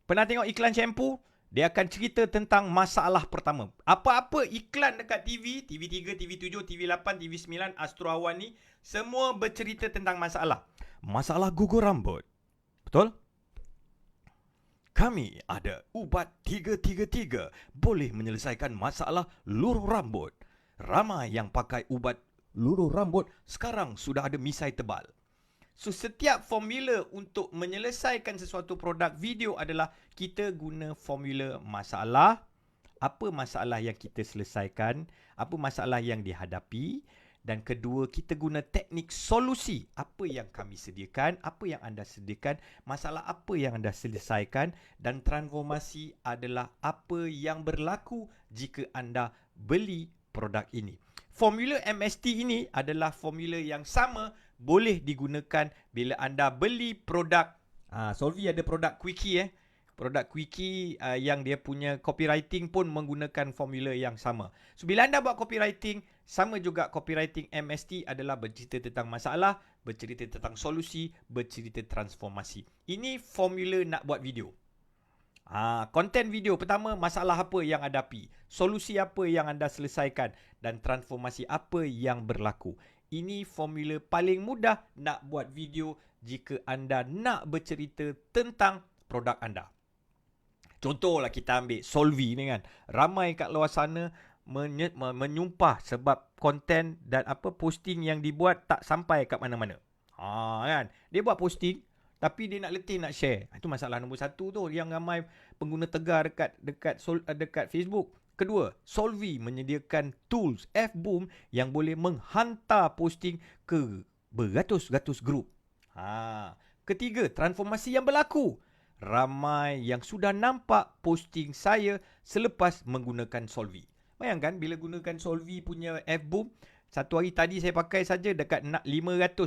Pernah tengok iklan shampoo? Dia akan cerita tentang masalah pertama. Apa-apa iklan dekat TV, TV3, TV7, TV8, TV9, Astro Awan ni, semua bercerita tentang masalah. Masalah gugur rambut. Betul? Kami ada ubat 333 boleh menyelesaikan masalah luruh rambut. Ramai yang pakai ubat luruh rambut sekarang sudah ada misai tebal. So setiap formula untuk menyelesaikan sesuatu produk video adalah kita guna formula masalah, apa masalah yang kita selesaikan, apa masalah yang dihadapi, dan kedua kita guna teknik solusi. Apa yang kami sediakan, apa yang anda sediakan, masalah apa yang anda selesaikan, dan transformasi adalah apa yang berlaku jika anda beli produk ini. Formula MST ini adalah formula yang sama boleh digunakan bila anda beli produk. Solvi ada produk Quickie Produk Quickie yang dia punya copywriting pun menggunakan formula yang sama. So bila anda buat copywriting, sama juga copywriting MST adalah bercerita tentang masalah, bercerita tentang solusi, bercerita transformasi. Ini formula nak buat video. Konten video pertama, masalah apa yang anda hadapi, solusi apa yang anda selesaikan, dan transformasi apa yang berlaku. Ini formula paling mudah nak buat video jika anda nak bercerita tentang produk anda. Contohlah kita ambil Solvi ni kan. Ramai kat luar sana menyumpah sebab konten dan posting yang dibuat tak sampai kat mana-mana. Kan. Dia buat posting tapi dia nak letih nak share. Itu masalah nombor satu tu yang ramai pengguna tegar dekat Facebook. Kedua, Solvi menyediakan tools F-Boom yang boleh menghantar posting ke beratus-ratus grup. Ketiga, transformasi yang berlaku. Ramai yang sudah nampak posting saya selepas menggunakan Solvi. Bayangkan bila gunakan Solvi punya F-Boom, satu hari tadi saya pakai saja dekat 500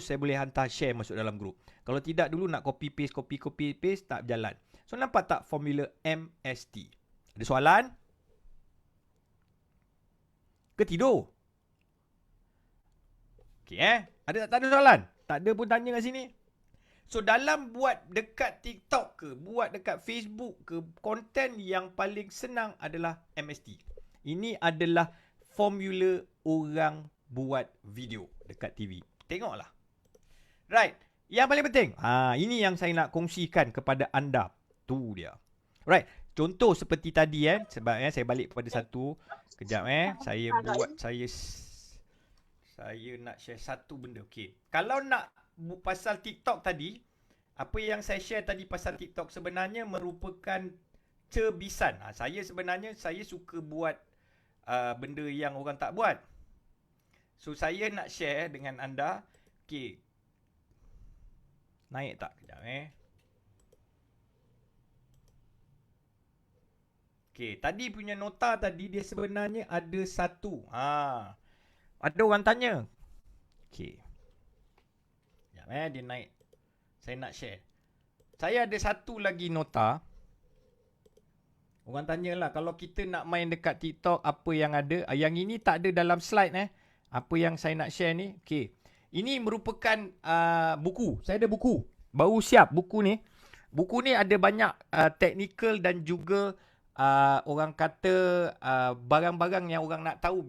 saya boleh hantar share masuk dalam grup. Kalau tidak dulu nak copy paste tak berjalan. So nampak tak formula MST? Ada soalan? Ke tidur? Okey tak ada soalan? Tak ada pun tanya kat sini. So dalam buat dekat TikTok ke, buat dekat Facebook ke, konten yang paling senang adalah MST. Ini adalah formula orang buat video dekat TV. Tengoklah. Right. Yang paling penting, ini yang saya nak kongsikan kepada anda. Tu dia. Right. Contoh seperti tadi sebab saya balik kepada satu. Kejap saya nak share satu benda. Okey. Kalau nak pasal TikTok tadi, apa yang saya share tadi pasal TikTok sebenarnya merupakan cebisan. Saya suka buat benda yang orang tak buat. So saya nak share dengan anda. Okey. Naik tak? Kejap Okey, tadi punya nota tadi dia sebenarnya ada satu. Ada orang tanya. Okey. Sekejap dia naik. Saya nak share. Saya ada satu lagi nota. Orang tanyalah kalau kita nak main dekat TikTok apa yang ada. Yang ini tak ada dalam slide Apa yang saya nak share ni. Okey. Ini merupakan buku. Saya ada buku. Baru siap buku ni. Buku ni ada banyak technical dan juga orang kata barang-barang yang orang nak tahu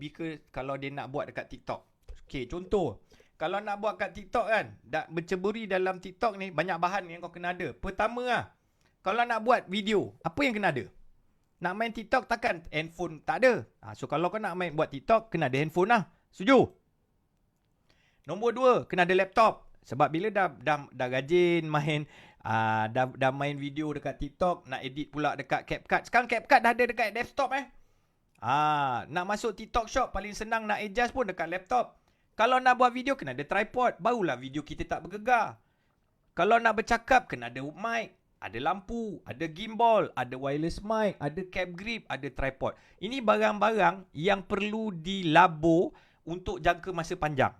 kalau dia nak buat dekat TikTok. Okay, contoh. Kalau nak buat kat TikTok kan, berceburi dalam TikTok ni banyak bahan yang kau kena ada. Pertama kalau nak buat video, apa yang kena ada? Nak main TikTok takkan handphone tak ada. So kalau kau nak buat TikTok, kena ada handphone lah. Setuju? Nombor 2, kena ada laptop. Sebab bila dah rajin main dah main video dekat TikTok, nak edit pula dekat CapCut. Sekarang CapCut dah ada dekat desktop nak masuk TikTok Shop paling senang nak adjust pun dekat laptop. Kalau nak buat video kena ada tripod, barulah video kita tak bergegar. Kalau nak bercakap kena ada mic, ada lampu, ada gimbal, ada wireless mic, ada cap grip, ada tripod. Ini barang-barang yang perlu dilabur untuk jangka masa panjang.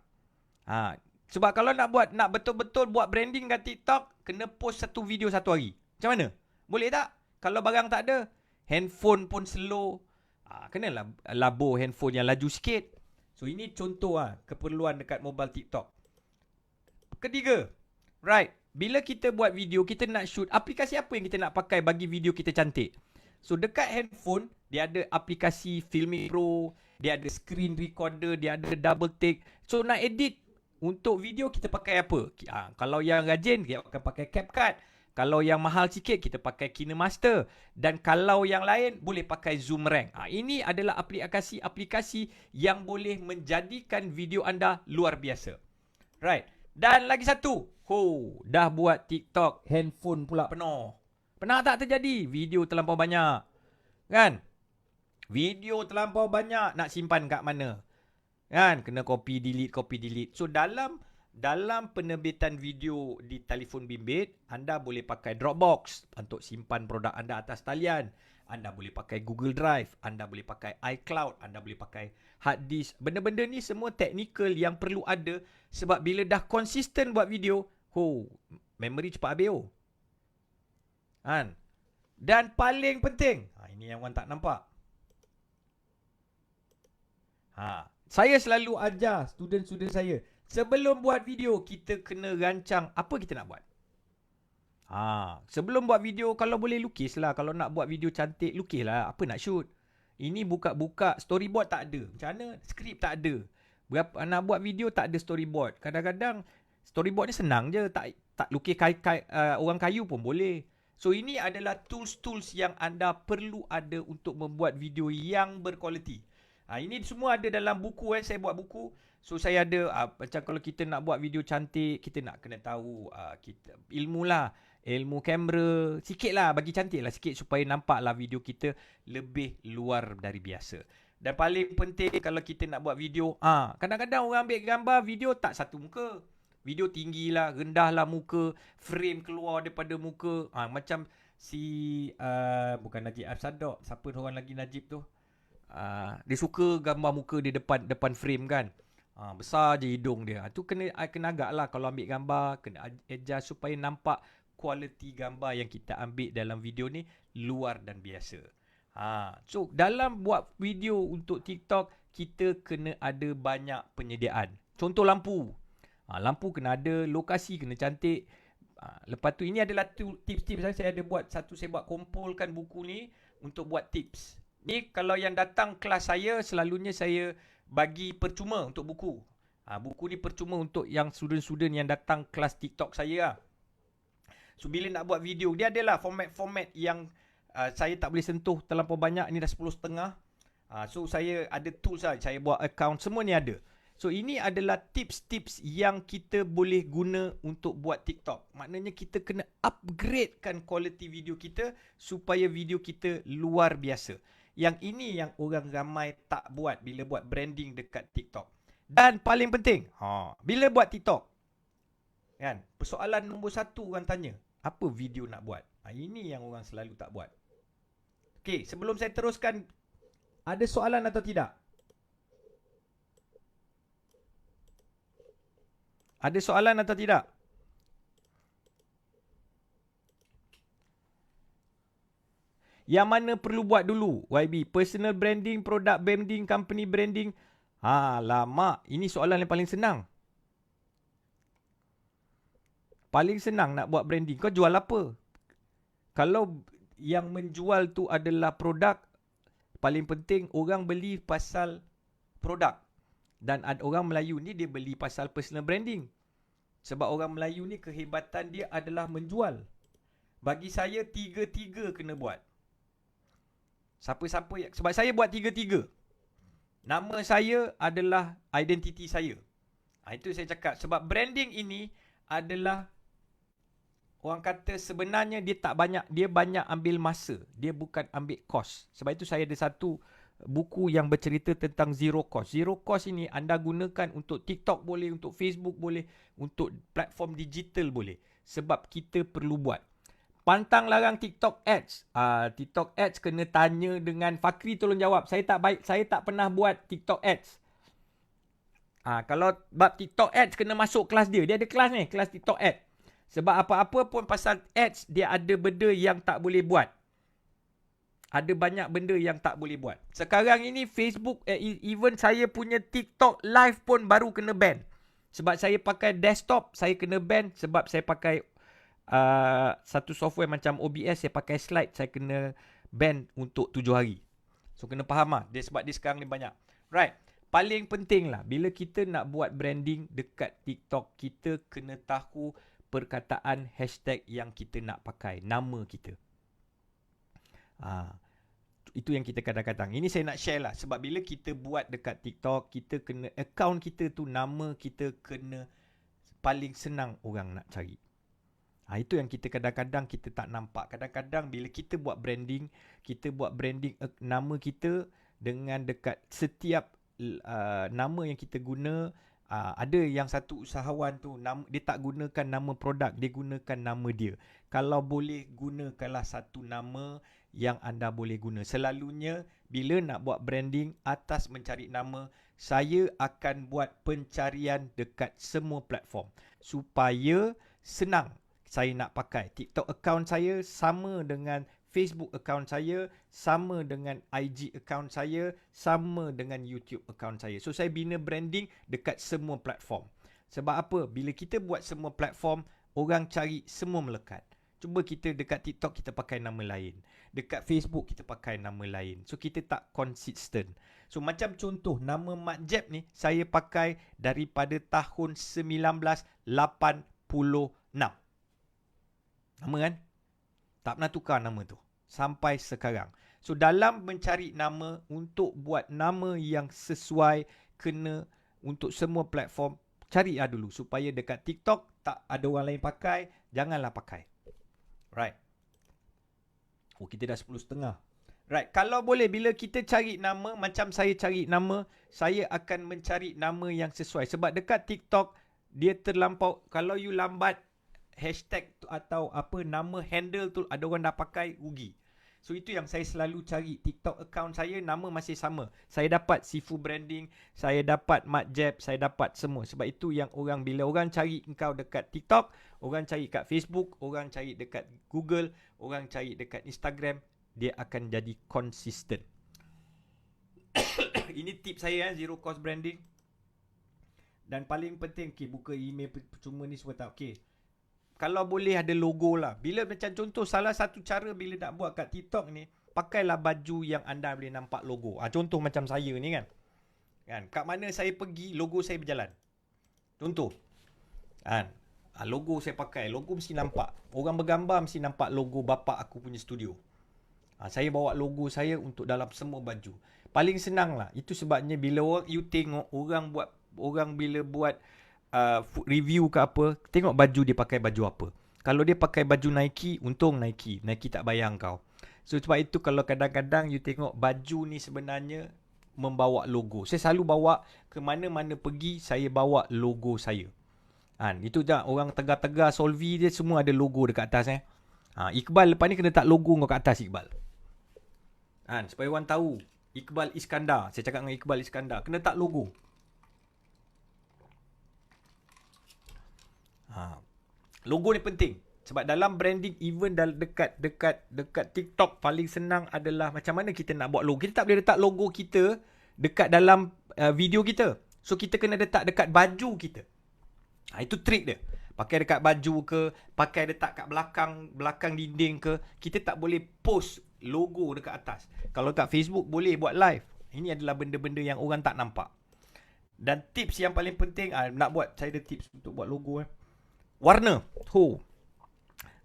Sebab kalau nak betul-betul buat branding kat TikTok, kena post satu video satu hari. Macam mana? Boleh tak? Kalau barang tak ada, handphone pun slow. Kenalah labur handphone yang laju sikit. So ini contoh keperluan dekat mobile TikTok. Ketiga, right, bila kita buat video, kita nak shoot, aplikasi apa yang kita nak pakai bagi video kita cantik? So dekat handphone, dia ada aplikasi Filmic Pro, dia ada screen recorder, dia ada double take. So nak edit untuk video kita pakai apa? Kalau yang rajin, kita akan pakai CapCut. Kalau yang mahal sikit, kita pakai KineMaster. Dan kalau yang lain, boleh pakai Zoom Rank. Ini adalah aplikasi-aplikasi yang boleh menjadikan video anda luar biasa. Right. Dan lagi satu. Dah buat TikTok, handphone pula penuh. Pernah tak terjadi? Video terlampau banyak. Kan? Video terlampau banyak, nak simpan kat mana? Kan? Kena copy delete. So dalam penerbitan video di telefon bimbit, anda boleh pakai Dropbox untuk simpan produk anda atas talian. Anda boleh pakai Google Drive, anda boleh pakai iCloud, anda boleh pakai hard disk. Benda-benda ni semua teknikal yang perlu ada sebab bila dah konsisten buat video, memory cepat habis. Kan? Dan paling penting, ini yang orang tak nampak. Saya selalu ajar student-student saya, sebelum buat video, kita kena rancang apa kita nak buat. Sebelum buat video, kalau boleh lukis lah. Kalau nak buat video cantik, lukis lah. Apa nak shoot? Ini buka-buka, storyboard tak ada. Macam mana? Skrip tak ada. Nak buat video tak ada storyboard. Kadang-kadang storyboard ni senang je. Tak lukis orang kayu pun boleh. So ini adalah tools-tools yang anda perlu ada untuk membuat video yang berkualiti. Ini semua ada dalam buku. Saya buat buku. So saya ada macam kalau kita nak buat video cantik, kita nak kena tahu ilmu kamera, sikit lah, bagi cantik lah sikit supaya nampak lah video kita lebih luar dari biasa. Dan paling penting kalau kita nak buat video, kadang-kadang orang ambil gambar video tak satu muka. Video tinggi lah, rendah lah muka, frame keluar daripada muka. Macam bukan Najib Absadok, siapa orang lagi Najib tu? Dia suka gambar muka dia depan frame kan. Besar je hidung dia. Tu kena agak lah kalau ambil gambar, kena adjust supaya nampak kualiti gambar yang kita ambil dalam video ni luar dan biasa. So dalam buat video untuk TikTok, kita kena ada banyak penyediaan. Contoh lampu. Lampu kena ada, lokasi kena cantik. Lepas tu ini adalah tips-tips saya ada buat. Saya buat kumpulkan buku ni untuk buat tips. Ni kalau yang datang kelas saya, selalunya saya bagi percuma untuk buku. Buku ni percuma untuk yang student-student yang datang kelas TikTok saya lah. So bila nak buat video, dia adalah format-format yang saya tak boleh sentuh terlampau banyak. Ni dah 10.5. So saya ada tools lah. Saya buat account, semua ni ada. So ini adalah tips-tips yang kita boleh guna untuk buat TikTok. Maknanya kita kena upgradekan kualiti video kita supaya video kita luar biasa. Yang ini yang orang ramai tak buat bila buat branding dekat TikTok. Dan paling penting, bila buat TikTok, kan, persoalan nombor 1 orang tanya, apa video nak buat? Ini yang orang selalu tak buat. Okey, sebelum saya teruskan, ada soalan atau tidak? Ada soalan atau tidak? Yang mana perlu buat dulu? YB, personal branding, product branding, company branding. Lama. Ini soalan yang paling senang. Paling senang nak buat branding. Kau jual apa? Kalau yang menjual tu adalah produk, paling penting orang beli pasal produk. Dan ada orang Melayu ni dia beli pasal personal branding. Sebab orang Melayu ni kehebatan dia adalah menjual. Bagi saya tiga-tiga kena buat. Siapa-siapa yang, sebab saya buat tiga-tiga. Nama saya adalah identiti saya. Itu saya cakap. Sebab branding ini adalah, orang kata sebenarnya dia banyak ambil masa. Dia bukan ambil kos. Sebab itu saya ada satu buku yang bercerita tentang zero cost. Zero cost ini anda gunakan untuk TikTok boleh, untuk Facebook boleh, untuk platform digital boleh. Sebab kita perlu buat. Pantang larang TikTok ads. TikTok ads kena tanya dengan Fakri, tolong jawab. Saya tak pernah buat TikTok ads. Kalau bab TikTok ads kena masuk kelas dia. Dia ada kelas ni, kelas TikTok ads. Sebab apa-apa pun pasal ads, dia ada benda yang tak boleh buat. Ada banyak benda yang tak boleh buat. Sekarang ini Facebook, even saya punya TikTok live pun baru kena ban. Sebab saya pakai desktop, saya kena ban sebab saya pakai satu software macam OBS, saya pakai slide, saya kena ban untuk 7 hari. So kena faham lah. Sebab dia sekarang ni banyak. Right. Paling penting lah, bila kita nak buat branding dekat TikTok, kita kena tahu perkataan hashtag yang kita nak pakai. Nama kita. Itu yang kita kadang-kadang. Ini saya nak share lah. Sebab bila kita buat dekat TikTok, kita kena, account kita tu, nama kita kena paling senang orang nak cari. Itu yang kita kadang-kadang kita tak nampak. Kadang-kadang bila kita buat branding nama kita dengan dekat setiap nama yang kita guna. Ada yang satu usahawan tu, dia tak gunakan nama produk, dia gunakan nama dia. Kalau boleh, gunakanlah satu nama yang anda boleh guna. Selalunya bila nak buat branding atas mencari nama, saya akan buat pencarian dekat semua platform supaya senang saya nak pakai. TikTok account saya sama dengan Facebook account saya, sama dengan IG account saya, sama dengan YouTube account saya. So saya bina branding dekat semua platform. Sebab apa? Bila kita buat semua platform, orang cari semua melekat. Cuba kita dekat TikTok kita pakai nama lain. Dekat Facebook kita pakai nama lain. So kita tak konsisten. So macam contoh nama Mak Jeb ni saya pakai daripada tahun 1986. Nama kan? Tak pernah tukar nama tu. Sampai sekarang. So dalam mencari nama, untuk buat nama yang sesuai, kena untuk semua platform, cari dulu. Supaya dekat TikTok tak ada orang lain pakai, janganlah pakai. Right. Kita dah 10.30. Right. Kalau boleh, bila kita cari nama, macam saya cari nama, saya akan mencari nama yang sesuai. Sebab dekat TikTok, dia terlampau, kalau you lambat hashtag tu atau apa nama handle tu ada orang dah pakai, rugi. So itu yang saya selalu cari. TikTok account saya nama masih sama. Saya dapat Sifu Branding, saya dapat Mak Jeb, saya dapat semua. Sebab itu yang orang, bila orang cari engkau dekat TikTok, orang cari kat Facebook, orang cari dekat Google, orang cari dekat Instagram, dia akan jadi konsisten. Ini tip saya, zero cost branding. Dan paling penting, buka email percuma ni semua tak. Kalau boleh ada logo lah. Bila macam contoh, salah satu cara bila nak buat kat TikTok ni, pakailah baju yang anda boleh nampak logo. Contoh macam saya ni kan. Kat mana saya pergi, logo saya berjalan. Contoh. Logo saya pakai. Logo mesti nampak. Orang bergambar mesti nampak logo bapak aku punya studio. Saya bawa logo saya untuk dalam semua baju. Paling senang lah. Itu sebabnya bila you tengok orang bila buat review ke apa, tengok baju dia pakai baju apa. Kalau dia pakai baju Nike, untung Nike tak bayar kau. So sebab itu kalau kadang-kadang you tengok baju ni sebenarnya membawa logo. Saya selalu bawa ke mana-mana pergi, saya bawa logo saya. Itu je orang tegar-tegar Solvi dia semua ada logo dekat atas. Iqbal lepas ni kena tak logo kau kat atas Iqbal. Supaya orang tahu Iqbal Iskandar. Saya cakap dengan Iqbal Iskandar, kena tak logo. Logo ni penting. Sebab dalam branding, even dekat TikTok, paling senang adalah macam mana kita nak buat logo. Kita tak boleh letak logo kita dekat dalam video kita. So kita kena letak dekat baju kita. Itu trik dia. Pakai dekat baju ke, pakai letak kat belakang dinding ke, kita tak boleh post logo dekat atas. Kalau kat Facebook boleh buat live. Ini adalah benda-benda yang orang tak nampak. Dan tips yang paling penting, saya ada tips untuk buat logo. Warna.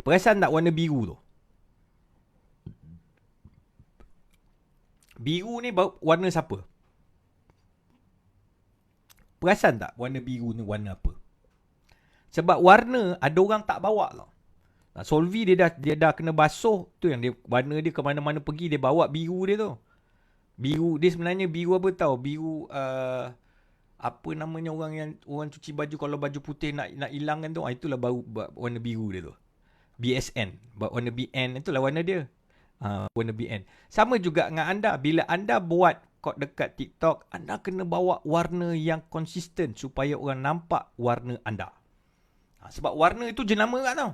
Perasan tak warna biru tu? Biru ni warna siapa? Perasan tak warna biru ni warna apa? Sebab warna ada orang tak bawa tau. Solvi dia dah kena basuh tu, yang warna dia ke mana-mana pergi dia bawa biru dia tu. Biru dia sebenarnya biru apa tahu? Biru apa namanya orang cuci baju kalau baju putih nak hilangkan tu. Itulah baru warna biru dia tu. BSN. Warna BN itulah warna dia. Warna BN. Sama juga dengan anda. Bila anda buat dekat TikTok, anda kena bawa warna yang konsisten supaya orang nampak warna anda. Sebab warna itu jenama kat tau.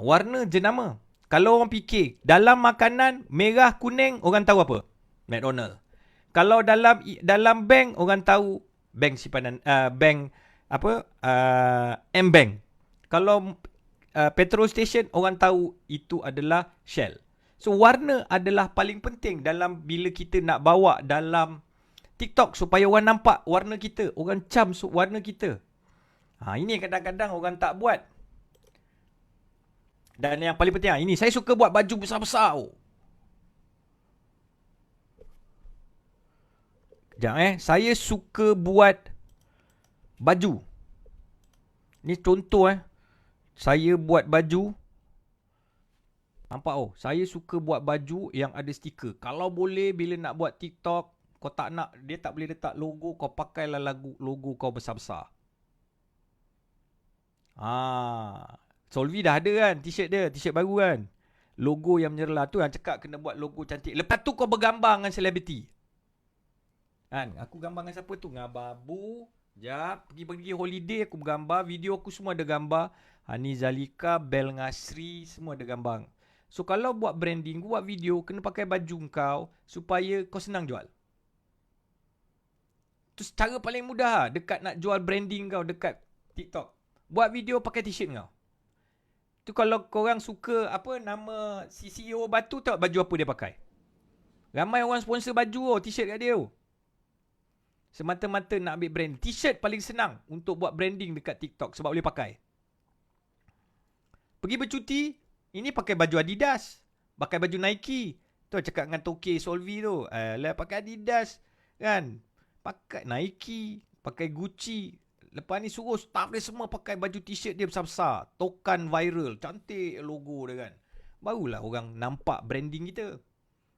Warna jenama. Kalau orang fikir dalam makanan merah kuning, orang tahu apa? McDonald. Kalau dalam bank, orang tahu bank simpanan bank apa? M-Bank. Kalau petrol station, orang tahu itu adalah Shell. So warna adalah paling penting dalam bila kita nak bawa dalam TikTok supaya orang nampak warna kita, orang cam warna kita. Ini kadang-kadang orang tak buat. Dan yang paling penting, ini saya suka buat baju besar-besar. Sekejap saya suka buat baju. Ni contoh saya buat baju. Nampak saya suka buat baju yang ada stiker. Kalau boleh bila nak buat TikTok, kau tak nak, dia tak boleh letak logo, kau pakailah logo kau besar-besar. Solvi dah ada kan t-shirt dia, t-shirt baru kan. Logo yang menyerlah tu yang cakap kena buat logo cantik. Lepas tu kau bergambar dengan selebriti. Kan, aku gambar dengan siapa tu? Dengan Babu. Sekejap, pergi holiday aku bergambar, video aku semua ada gambar. Hani Zalika, Bel Ngasri, semua ada gambar. So kalau buat branding, buat video, kena pakai baju kau supaya kau senang jual. Tu cara paling mudah dekat nak jual branding kau dekat TikTok. Buat video pakai t-shirt kau. Tu kalau korang suka apa nama CEO Batu, tengok baju apa dia pakai. Ramai orang sponsor baju t-shirt kat dia. Semata-mata nak ambil brand. T-shirt paling senang untuk buat branding dekat TikTok sebab boleh pakai. Pergi bercuti, ini pakai baju Adidas, pakai baju Nike. Tu cakap dengan Toke Solvi tu, pakai Adidas kan, pakai Nike, pakai Gucci. Lepas ni suruh staff dia semua pakai baju t-shirt dia besar-besar, tokan viral, cantik logo dia kan. Barulah orang nampak branding kita.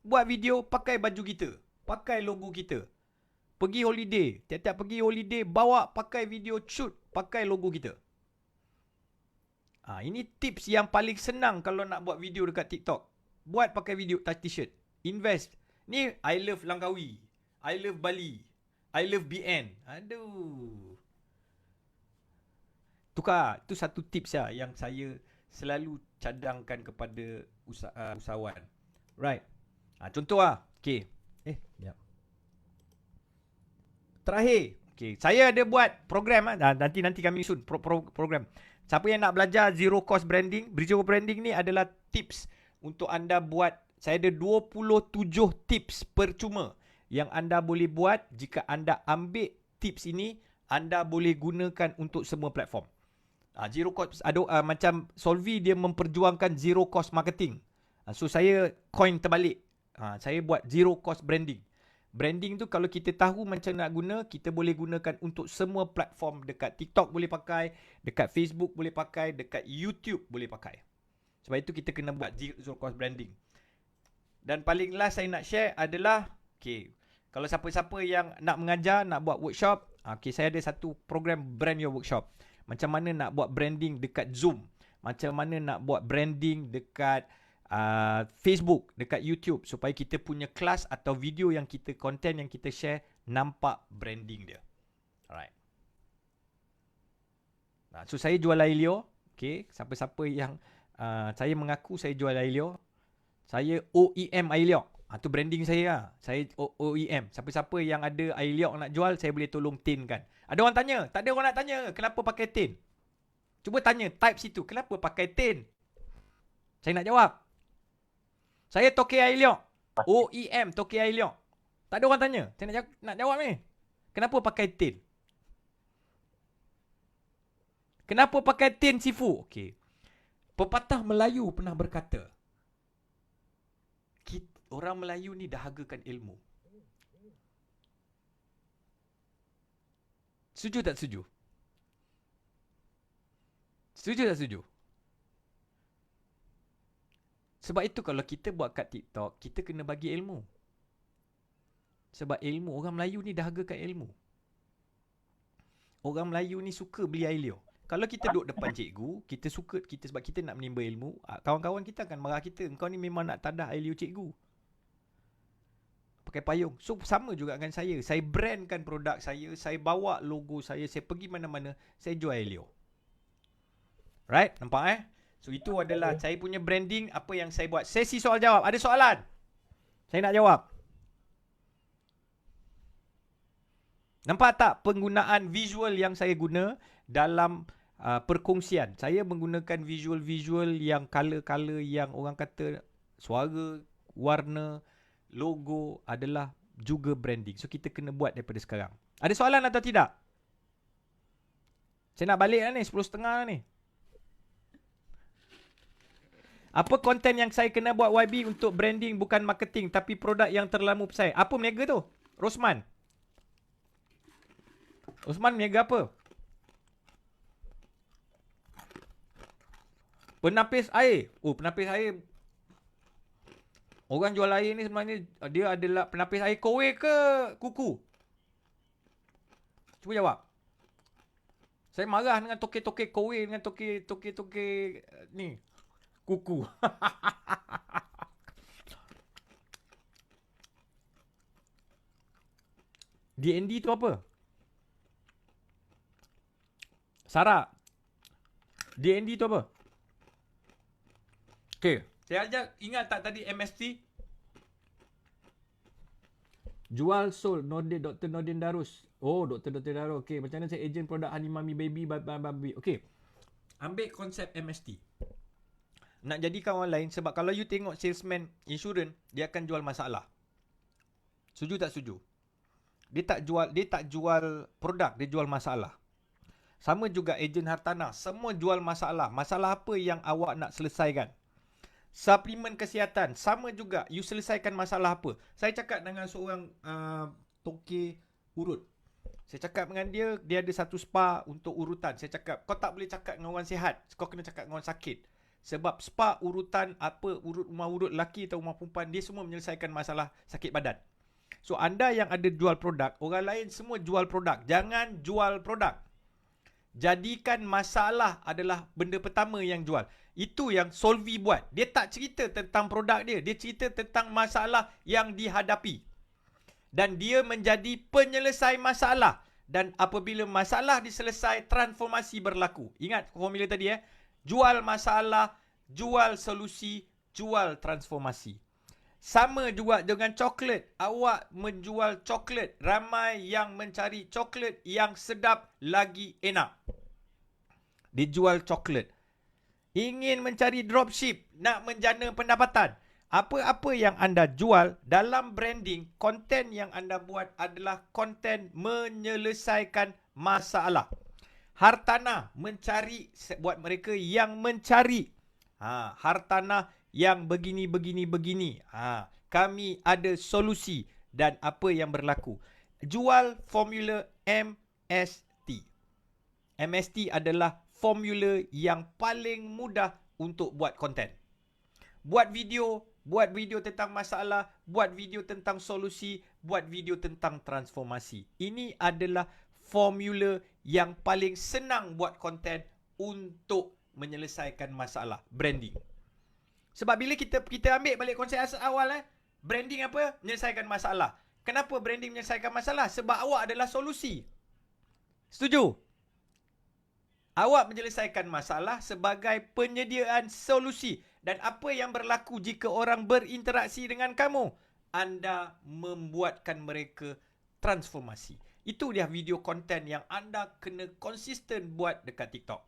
Buat video pakai baju kita, pakai logo kita. Pergi holiday, tiap-tiap pergi holiday bawa pakai video shoot, pakai logo kita. Ini tips yang paling senang kalau nak buat video dekat TikTok. Buat pakai video t-shirt. Invest. Ni I love Langkawi, I love Bali, I love BN. Aduh. Tukar. Itu satu tips yang saya selalu cadangkan kepada usahawan. Right. Contoh Okay. Sekejap. Terakhir. Okay. Saya ada buat program. Nanti kami soon. Program. Siapa yang nak belajar zero cost branding. Zero branding ni adalah tips untuk anda buat. Saya ada 27 tips percuma yang anda boleh buat. Jika anda ambil tips ini, anda boleh gunakan untuk semua platform. Zero cost macam Solvi dia memperjuangkan zero cost marketing. So saya coin terbalik. Saya buat zero cost branding. Branding tu kalau kita tahu macam nak guna, kita boleh gunakan untuk semua platform. Dekat TikTok boleh pakai, dekat Facebook boleh pakai, dekat YouTube boleh pakai. Sebab itu kita kena buat zero cost branding. Dan paling last saya nak share adalah kalau siapa-siapa yang nak mengajar, nak buat workshop, saya ada satu program Brand Your Workshop. Macam mana nak buat branding dekat Zoom, macam mana nak buat branding dekat Facebook, dekat YouTube, supaya kita punya kelas atau video yang kita, konten yang kita share nampak branding dia. Alright. So saya jual Ailio. Siapa-siapa yang saya mengaku saya jual Ailio. Saya OEM Ailio. Tu branding saya lah. Saya OEM. Siapa-siapa yang ada air liok nak jual, saya boleh tolong tinkan. Ada orang tanya? Tak ada orang nak tanya. Kenapa pakai tin? Cuba tanya, type situ. Kenapa pakai tin? Saya nak jawab. Saya toke air liok. OEM toke air liok. Tak ada orang tanya. Saya nak jawab ni. Kenapa pakai tin? Kenapa pakai tin Sifu? Okey. Pepatah Melayu pernah berkata, orang Melayu ni dahagakan ilmu. Setuju tak setuju? Setuju tak setuju? Sebab itu kalau kita buat kat TikTok, kita kena bagi ilmu. Sebab ilmu, orang Melayu ni dahagakan ilmu. Orang Melayu ni suka beli air liur. Kalau kita duduk depan cikgu, kita suka, sebab kita nak menimba ilmu, kawan-kawan kita akan marah kita. Engkau ni memang nak tadah air liur cikgu. Pakai payung. So sama juga dengan saya. Saya brandkan produk saya bawa logo saya pergi mana-mana, saya jual air liur. Right? Nampak So itu adalah saya punya branding, apa yang saya buat. Sesi soal jawab. Ada soalan? Saya nak jawab. Nampak tak penggunaan visual yang saya guna dalam perkongsian? Saya menggunakan visual-visual yang color-color yang orang kata suara, warna, logo adalah juga branding. So kita kena buat daripada sekarang. Ada soalan atau tidak? Saya nak balik lah ni, 10.30 lah ni. Apa konten yang saya kena buat YB untuk branding bukan marketing tapi produk yang terlalu pesai? Apa meniaga tu? Rosman meniaga apa? Penapis air. Penapis air. Orang jual air ni sebenarnya dia adalah penapis air kowe ke kuku? Cuba jawab. Saya marah dengan toke-toke kowe dengan toke-toke ni kuku. DND tu apa? Sarah. DND tu apa? Okay. Saya ajak, ingat tak tadi MST? Jual sold Dr. Nordin Darus. Dr. Darus. Okay, macam mana saya agent produk Honey Mummy Baby, baby. Okay. Ambil konsep MST. Nak jadikan orang lain, sebab kalau you tengok salesman insurans, dia akan jual masalah. Setuju tak setuju? Dia tak jual produk, dia jual masalah. Sama juga ejen hartanah, semua jual masalah. Masalah apa yang awak nak selesaikan? Suplemen kesihatan, sama juga, you selesaikan masalah apa? Saya cakap dengan seorang toke urut. Saya cakap dengan dia ada satu spa untuk urutan. Saya cakap, kau tak boleh cakap dengan orang sihat, kau kena cakap dengan orang sakit. Sebab spa urutan apa, rumah urut lelaki atau rumah perempuan, dia semua menyelesaikan masalah sakit badan. So anda yang ada jual produk, orang lain semua jual produk. Jangan jual produk. Jadikan masalah adalah benda pertama yang jual. Itu yang Solvi buat. Dia tak cerita tentang produk dia. Dia cerita tentang masalah yang dihadapi. Dan dia menjadi penyelesai masalah. Dan apabila masalah diselesai, transformasi berlaku. Ingat formula tadi Jual masalah, jual solusi, jual transformasi. Sama juga dengan coklat. Awak menjual coklat. Ramai yang mencari coklat yang sedap lagi enak. Dijual coklat. Ingin mencari dropship, nak menjana pendapatan. Apa-apa yang anda jual dalam branding, konten yang anda buat adalah konten menyelesaikan masalah. Hartanah mencari, buat mereka yang mencari. Hartanah yang begini. Kami ada solusi dan apa yang berlaku. Jual formula MST. MST adalah formula yang paling mudah untuk buat konten. Buat video tentang masalah, buat video tentang solusi, buat video tentang transformasi. Ini adalah formula yang paling senang buat konten untuk menyelesaikan masalah branding. Sebab bila kita ambil balik konsep awal branding apa? Menyelesaikan masalah. Kenapa branding menyelesaikan masalah? Sebab awak adalah solusi. Setuju? Awak menyelesaikan masalah sebagai penyediaan solusi. Dan apa yang berlaku jika orang berinteraksi dengan kamu? anda membuatkan mereka transformasi. Itu dia video konten yang anda kena konsisten buat dekat TikTok.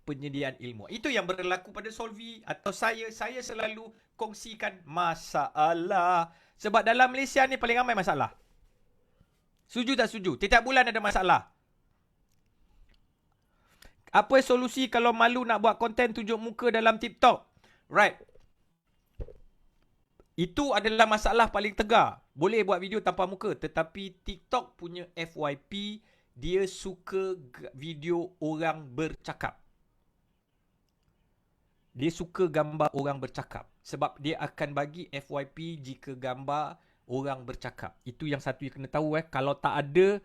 Penyediaan ilmu. Itu yang berlaku pada Solvi atau saya selalu kongsikan masalah. Sebab dalam Malaysia ni paling ramai masalah. Setuju tak setuju? Tiap bulan ada masalah. Apa solusi kalau malu nak buat konten tunjuk muka dalam TikTok? Right. Itu adalah masalah paling tegar. Boleh buat video tanpa muka. Tetapi TikTok punya FYP, dia suka video orang bercakap. Dia suka gambar orang bercakap. Sebab dia akan bagi FYP jika gambar orang bercakap. Itu yang satu yang kena tahu. Kalau tak ada,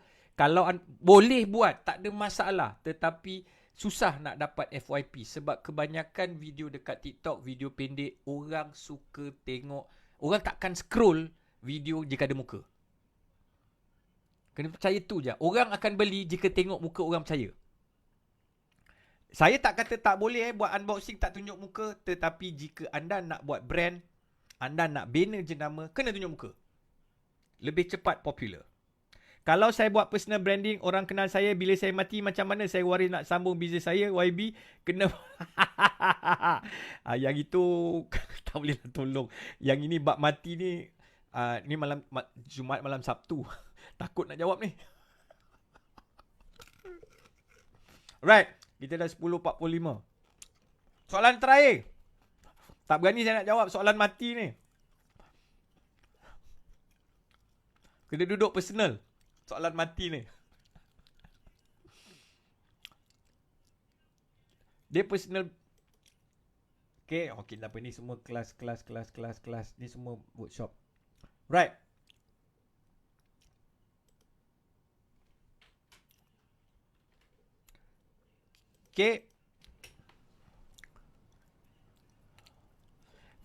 boleh buat, tak ada masalah. Tetapi susah nak dapat FYP. Sebab kebanyakan video dekat TikTok, video pendek, orang suka tengok. Orang takkan scroll video jika ada muka. Kena percaya tu je. Orang akan beli jika tengok muka orang percaya. Saya tak kata tak boleh buat unboxing tak tunjuk muka. Tetapi jika anda nak buat brand, anda nak banner jenama, kena tunjuk muka. Lebih cepat popular. Kalau saya buat personal branding, orang kenal saya, bila saya mati macam mana saya waris nak sambung bisnes saya, YB, kena... yang itu tak boleh lah tolong. Yang ini bab mati ni, ni malam Jumaat malam Sabtu. Takut nak jawab ni. Right. Kita dah 10.45. Soalan terakhir. Tak berani saya nak jawab soalan mati ni. Kena duduk personal. Soalan mati ni. Dia personal. Okay, tak apa. Ni semua kelas. Ni semua workshop. Right. Okay.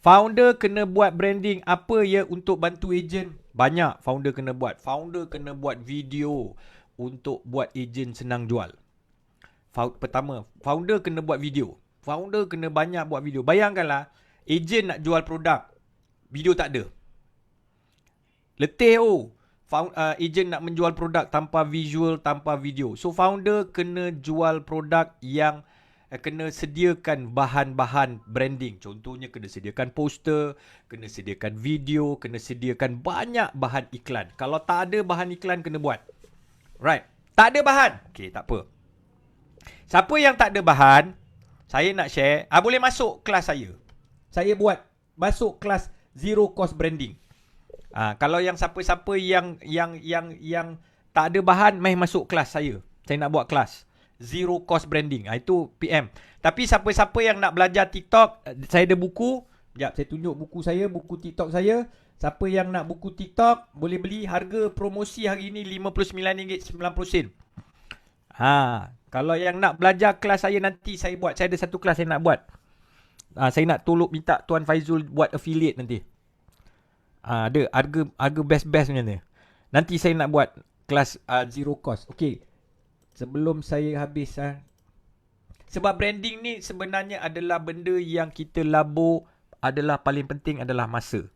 Founder kena buat branding apa ya untuk bantu ejen? Banyak founder kena buat. Founder kena buat video untuk buat ejen senang jual. Pertama, founder kena buat video. Founder kena banyak buat video. Bayangkanlah, ejen nak jual produk, video tak ada. Letih ejen nak menjual produk tanpa visual, tanpa video. So founder kena jual produk yang kena sediakan bahan-bahan branding. Contohnya kena sediakan poster, kena sediakan video, kena sediakan banyak bahan iklan. Kalau tak ada bahan iklan, kena buat. Right. Tak ada bahan. Okay, tak apa. Siapa yang tak ada bahan, saya nak share, boleh masuk kelas saya. Saya buat masuk kelas zero cost branding. Kalau yang siapa-siapa yang tak ada bahan, mai masuk kelas saya. Saya nak buat kelas zero cost branding. Itu PM. Tapi siapa-siapa yang nak belajar TikTok, saya ada buku. Sekejap, saya tunjuk buku saya, buku TikTok saya. Siapa yang nak buku TikTok, boleh beli. Harga promosi hari ni RM59.90. Kalau yang nak belajar kelas saya nanti, saya buat. Saya ada satu kelas saya nak buat. Saya nak minta Tuan Faizul buat affiliate nanti. Ada harga best-best punya ni. Nanti saya nak buat kelas zero cost. Okay. Sebelum saya habis. Sebab branding ni sebenarnya adalah benda yang kita labur, adalah paling penting adalah masa.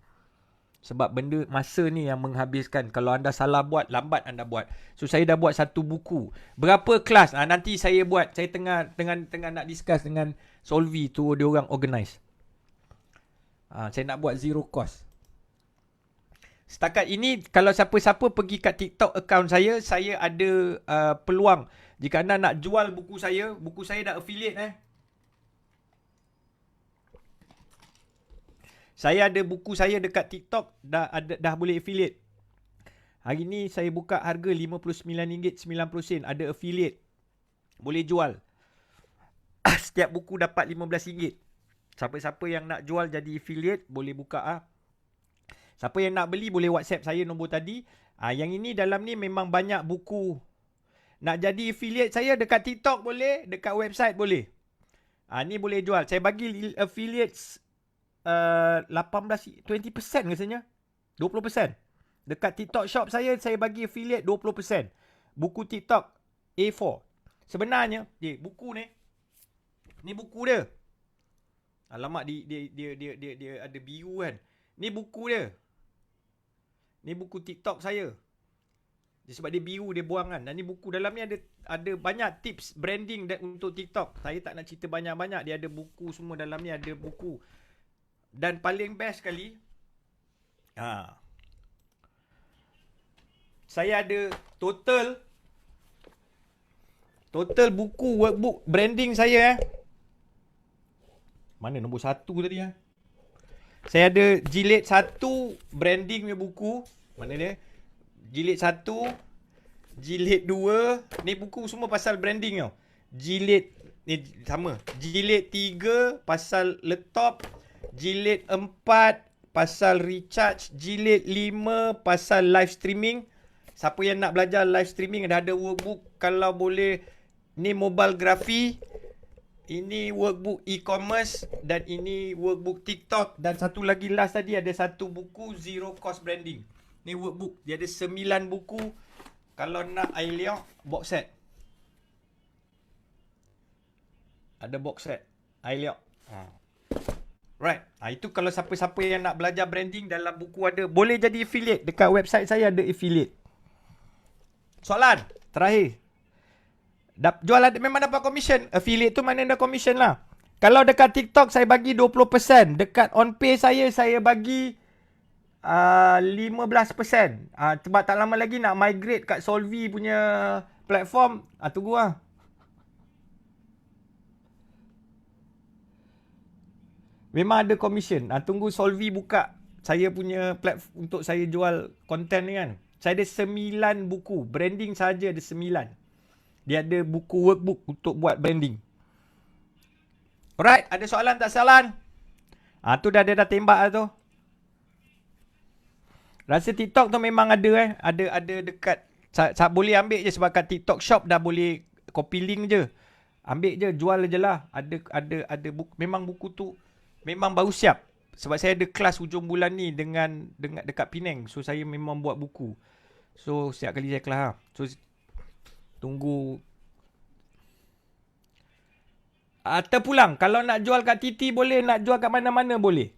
Sebab benda masa ni yang menghabiskan. Kalau anda salah buat, lambat anda buat. So saya dah buat satu buku. Berapa kelas? Nanti saya buat. Saya tengah nak discuss dengan Solvi tu, dia orang organize. Saya nak buat zero cost. Setakat ini, kalau siapa-siapa pergi kat TikTok account saya ada peluang. Jika anda nak jual buku saya dah affiliate. Saya ada buku saya dekat TikTok, dah boleh affiliate. Hari ni saya buka harga RM59.90. Ada affiliate. Boleh jual. Setiap buku dapat RM15. Siapa-siapa yang nak jual jadi affiliate, boleh buka. Siapa yang nak beli boleh WhatsApp saya nombor tadi. Yang ini dalam ni memang banyak buku. Nak jadi affiliate saya dekat TikTok boleh, dekat website boleh. Ni boleh jual. Saya bagi affiliates 20% rasanya. 20%. Dekat TikTok shop saya bagi affiliate 20%. Buku TikTok A4. Sebenarnya, buku ni. Ni buku dia. Alamak, dia ada biru kan. Ni buku dia. Ni buku TikTok saya. Sebab dia biru dia buang kan. Dan ni buku dalam ni ada banyak tips branding untuk TikTok. Saya tak nak cerita banyak-banyak. Dia ada buku semua dalam ni, ada buku. Dan paling best sekali, saya ada total buku workbook branding saya Mana nombor 1 tadi Saya ada jilid 1 branding punya buku. Mana dia? Jilid 1, jilid 2. Ni buku semua pasal branding tau. Jilid ni sama. Jilid 3 pasal laptop. Jilid 4 pasal recharge. Jilid 5 pasal live streaming. Siapa yang nak belajar live streaming ada workbook. Kalau boleh, ni mobile graphy. Ini workbook e-commerce. Dan ini workbook TikTok. Dan satu lagi last tadi ada satu buku Zero Cost Branding. Ni workbook. Dia ada 9 buku. Kalau nak iLeok, box set. Ada box set. iLeok. Right. Itu kalau siapa-siapa yang nak belajar branding, dalam buku ada. Boleh jadi affiliate. Dekat website saya ada affiliate. Soalan terakhir. Jual ada, memang dapat commission. Affiliate tu mana ada commission lah. Kalau dekat TikTok saya bagi 20%. Dekat OnPay saya bagi 15%. Sebab tak lama lagi nak migrate kat Solvi punya platform. Tunggu lah. Memang ada commission. Tunggu Solvi buka saya punya platform untuk saya jual konten ni kan. Saya ada 9 buku. Branding saja ada 9. Dia ada buku workbook untuk buat branding. Alright, ada soalan tak soalan? Tu dia dah tembak lah tu. Rasa TikTok tu memang ada Ada dekat boleh ambil je sebab kat TikTok shop dah boleh copy link je. Ambil je, jual je lah. Ada buku, memang buku tu memang baru siap. Sebab saya ada kelas hujung bulan ni dengan dekat Penang. So saya memang buat buku. So setiap kali saya kelas lah. So tunggu. Terpulang. Kalau nak jual kat TT boleh, nak jual kat mana-mana boleh.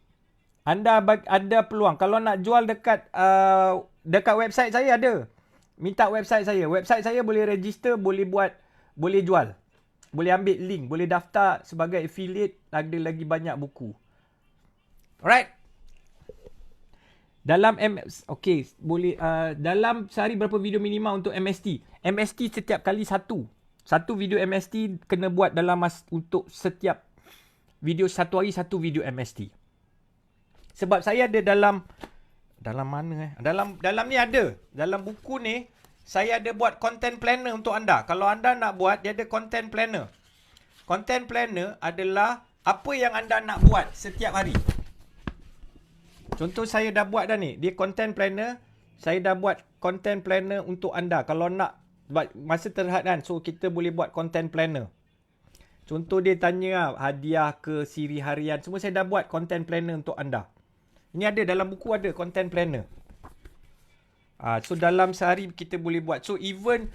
Anda ada peluang. Kalau nak jual dekat website saya ada. Minta website saya. Website saya boleh register, boleh buat, boleh jual. Boleh ambil link, boleh daftar sebagai affiliate, ada lagi banyak buku. Alright. Dalam boleh dalam sehari berapa video minimum untuk MST? MST setiap kali satu video MST kena buat dalam untuk setiap video satu hari satu video MST. Sebab saya ada dalam mana dalam ni ada. Dalam buku ni saya ada buat content planner untuk anda. Kalau anda nak buat, dia ada content planner. Content planner adalah apa yang anda nak buat setiap hari. Contoh saya dah buat dah ni. Dia content planner. Saya dah buat content planner untuk anda. Kalau nak masa terhad kan. So kita boleh buat content planner. Contoh dia tanya hadiah ke siri harian. Semua saya dah buat content planner untuk anda. Ini ada dalam buku, ada content planner. So dalam sehari kita boleh buat. So even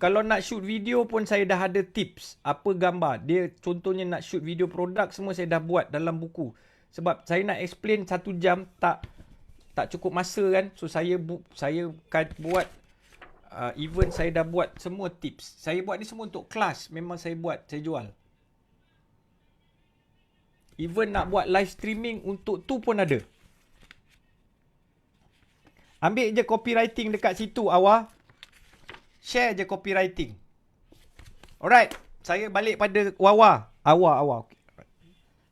kalau nak shoot video pun saya dah ada tips. Apa gambar. Dia contohnya nak shoot video produk, semua saya dah buat dalam buku. Sebab saya nak explain 1 jam tak cukup masa kan. So saya buat even saya dah buat semua tips. Saya buat ni semua untuk kelas. Memang saya buat, saya jual. Even nak buat live streaming untuk tu pun ada. Ambil je copywriting dekat situ awal. Share je copywriting. Alright. Saya balik pada Wawa. Awal.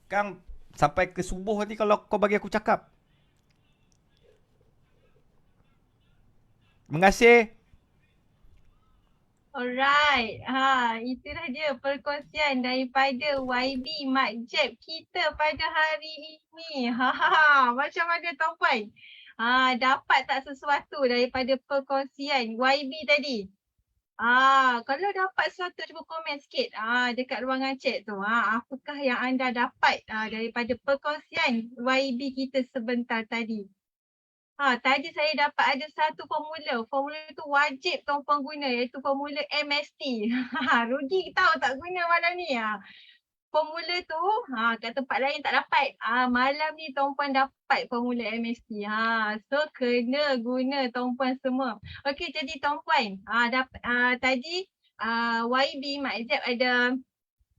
Kang sampai ke subuh nanti kalau kau bagi aku cakap. Terima kasih. Alright. Itulah dia perkongsian daripada YB Mak Jeb kita pada hari ini. Macam mana tuan-puan? Dapat tak sesuatu daripada perkongsian YB tadi? Kalau dapat sesuatu cuba komen sikit dekat ruangan chat tu. Apakah yang anda dapat daripada perkongsian YB kita sebentar tadi? Tadi saya dapat ada satu formula. Formula tu wajib tuan-puan guna, iaitu formula MST. Rugi tahu tak guna malam ni. formula tu kat tempat lain tak dapat. Malam ni tuan-puan dapat formula MST. So kena guna tuan-puan semua. Okey, jadi tuan-puan, tadi YB Mak Zab ada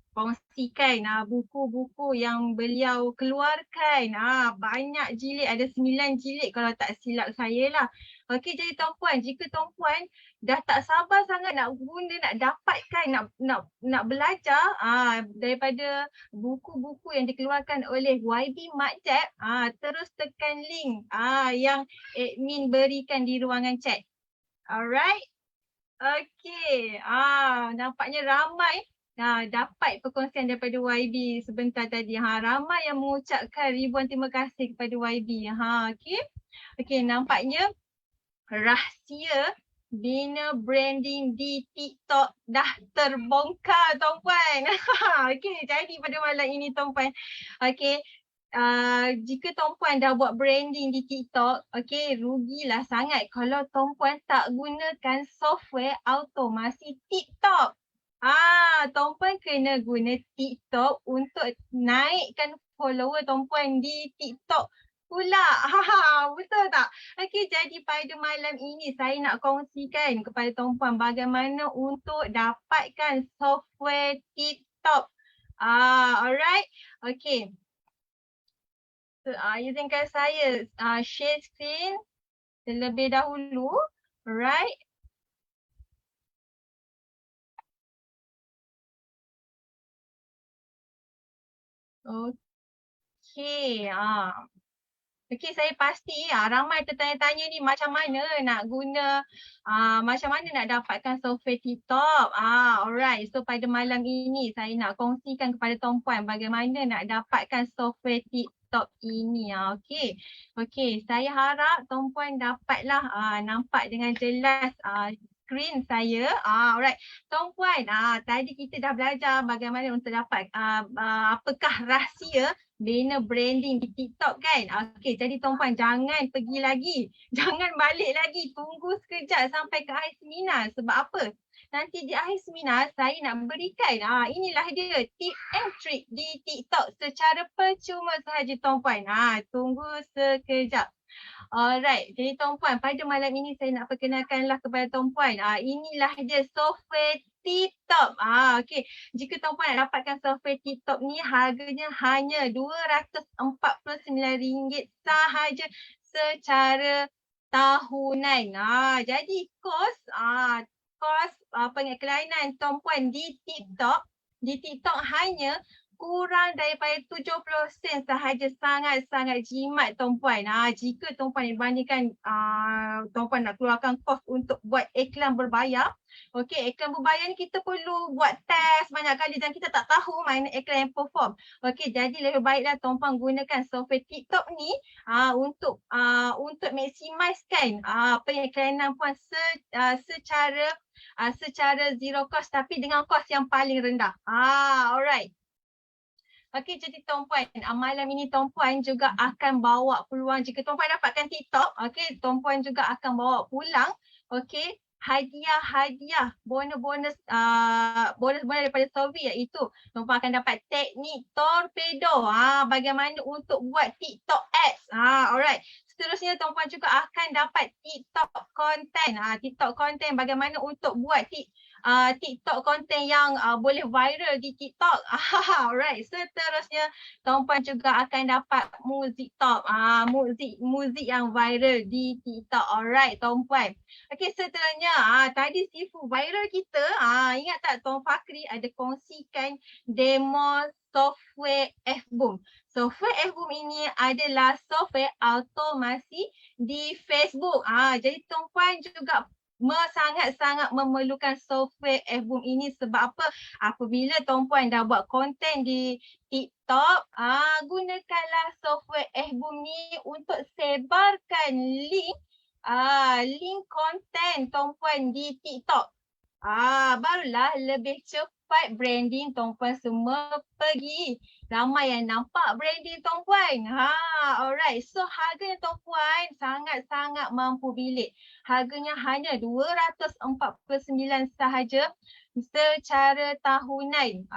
kongsikan buku-buku yang beliau keluarkan. Banyak jilid, ada 9 jilid kalau tak silap saya lah. Okey, jadi tuan-puan, jika tuan-puan dah tak sabar sangat nak guna, nak dapatkan, nak belajar daripada buku-buku yang dikeluarkan oleh YB Mak Zab, terus tekan link yang admin berikan di ruangan chat. Alright. Okey. Nampaknya ramai dapat perkongsian daripada YB sebentar tadi. Ramai yang mengucapkan ribuan terima kasih kepada YB. Okey. Okey, nampaknya rahsia bina branding di TikTok dah terbongkar tuan-puan. Okey, jadi pada malam ini tuan-puan. Okey. Jika tuan-puan dah buat branding di TikTok, okey, rugilah sangat kalau tuan-puan tak gunakan software automasi TikTok. Tuan-puan kena guna TikTok untuk naikkan follower tuan-puan di TikTok pula. Betul tak? Okey, jadi pada malam ini saya nak kongsikan kepada tuan-puan bagaimana untuk dapatkan software TikTok. Alright. Okey. So, izinkan saya share screen terlebih dahulu. Alright. Okey. Okey, saya pasti ramai tertanya-tanya ni macam mana nak guna, macam mana nak dapatkan software TikTok. Alright. So pada malam ini saya nak kongsikan kepada tuan-puan bagaimana nak dapatkan software TikTok ini. Okey. Okey, saya harap tuan-puan dapatlah nampak dengan jelas screen saya. Alright. Tuan-puan, tadi kita dah belajar bagaimana untuk dapat apakah rahsia bina branding di TikTok kan. Okey, jadi tuan-puan jangan pergi lagi. Jangan balik lagi. Tunggu sekejap sampai ke akhir seminar. Sebab apa? Nanti di akhir seminar saya nak berikan inilah dia tip and trick di TikTok secara percuma sahaja tuan-puan. Tunggu sekejap. Alright, jadi tuan-puan pada malam ini saya nak perkenalkanlah kepada tuan-puan. Inilah dia software TikTok. Okey, jika tuan-puan nak dapatkan software TikTok ni harganya hanya RM249 sahaja secara tahunan. Jadi kos kelainan tuan-puan di TikTok hanya kurang daripada 70 sen sahaja. Sangat-sangat jimat tuan-puan. Jika tuan-puan bandingkan tuan-puan nak keluarkan kos untuk buat iklan berbayar. Okey, iklan berbayar ni kita perlu buat test banyak kali dan kita tak tahu mana iklan yang perform. Okey, jadi lebih baiklah tuan-puan gunakan software TikTok ni untuk maksimalkan pengiklanan puan secara zero cost tapi dengan kos yang paling rendah. Alright. Okey, jadi tuan-puan, malam ini tuan-puan juga akan bawa peluang jika tuan-puan dapatkan TikTok, okey, tuan-puan juga akan bawa pulang, okey, hadiah, bonus daripada Sobi iaitu tuan-puan akan dapat teknik torpedo, bagaimana untuk buat TikTok ads. Alright. Seterusnya tuan-puan juga akan dapat TikTok content, bagaimana untuk buat TikTok konten yang boleh viral di TikTok. Alright. Seterusnya tuan-puan juga akan dapat muzik top. Muzik yang viral di TikTok. Alright tuan-puan. Okey, seterusnya tadi Sifu viral kita. Ingat tak Tuan Fakri ada kongsikan demo software Fboom. Software Fboom ini adalah software automasi di Facebook. Jadi tuan-puan juga sangat-sangat memerlukan software Fboom ini sebab apa? Apabila tuan-puan dah buat konten di TikTok, gunakanlah software Fboom ni untuk sebarkan link konten tuan-puan di TikTok. Barulah lebih cepat branding tuan-puan semua pergi. Ramai yang nampak branding tuan-puan. Alright. So harganya tuan-puan sangat-sangat mampu bilik. Harganya hanya 249 sahaja secara tahunan.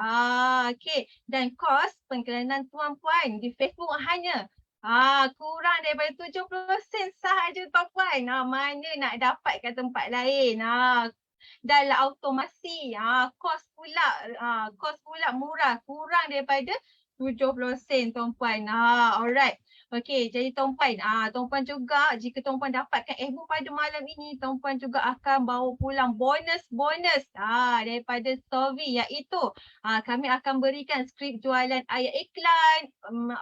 Okay. Dan kos penglainan tuan-puan di Facebook hanya kurang daripada 70 sen sahaja tuan-puan. Mana nak dapatkan tempat lain. Dalam automasi, kos pula murah, kurang daripada 70 sen tuan-puan. Alright. Okey, jadi tuan-puan juga jika tuan-puan dapatkan ebook pada malam ini, tuan-puan juga akan bawa pulang bonus daripada Sovi, iaitu kami akan berikan skrip jualan ayat iklan,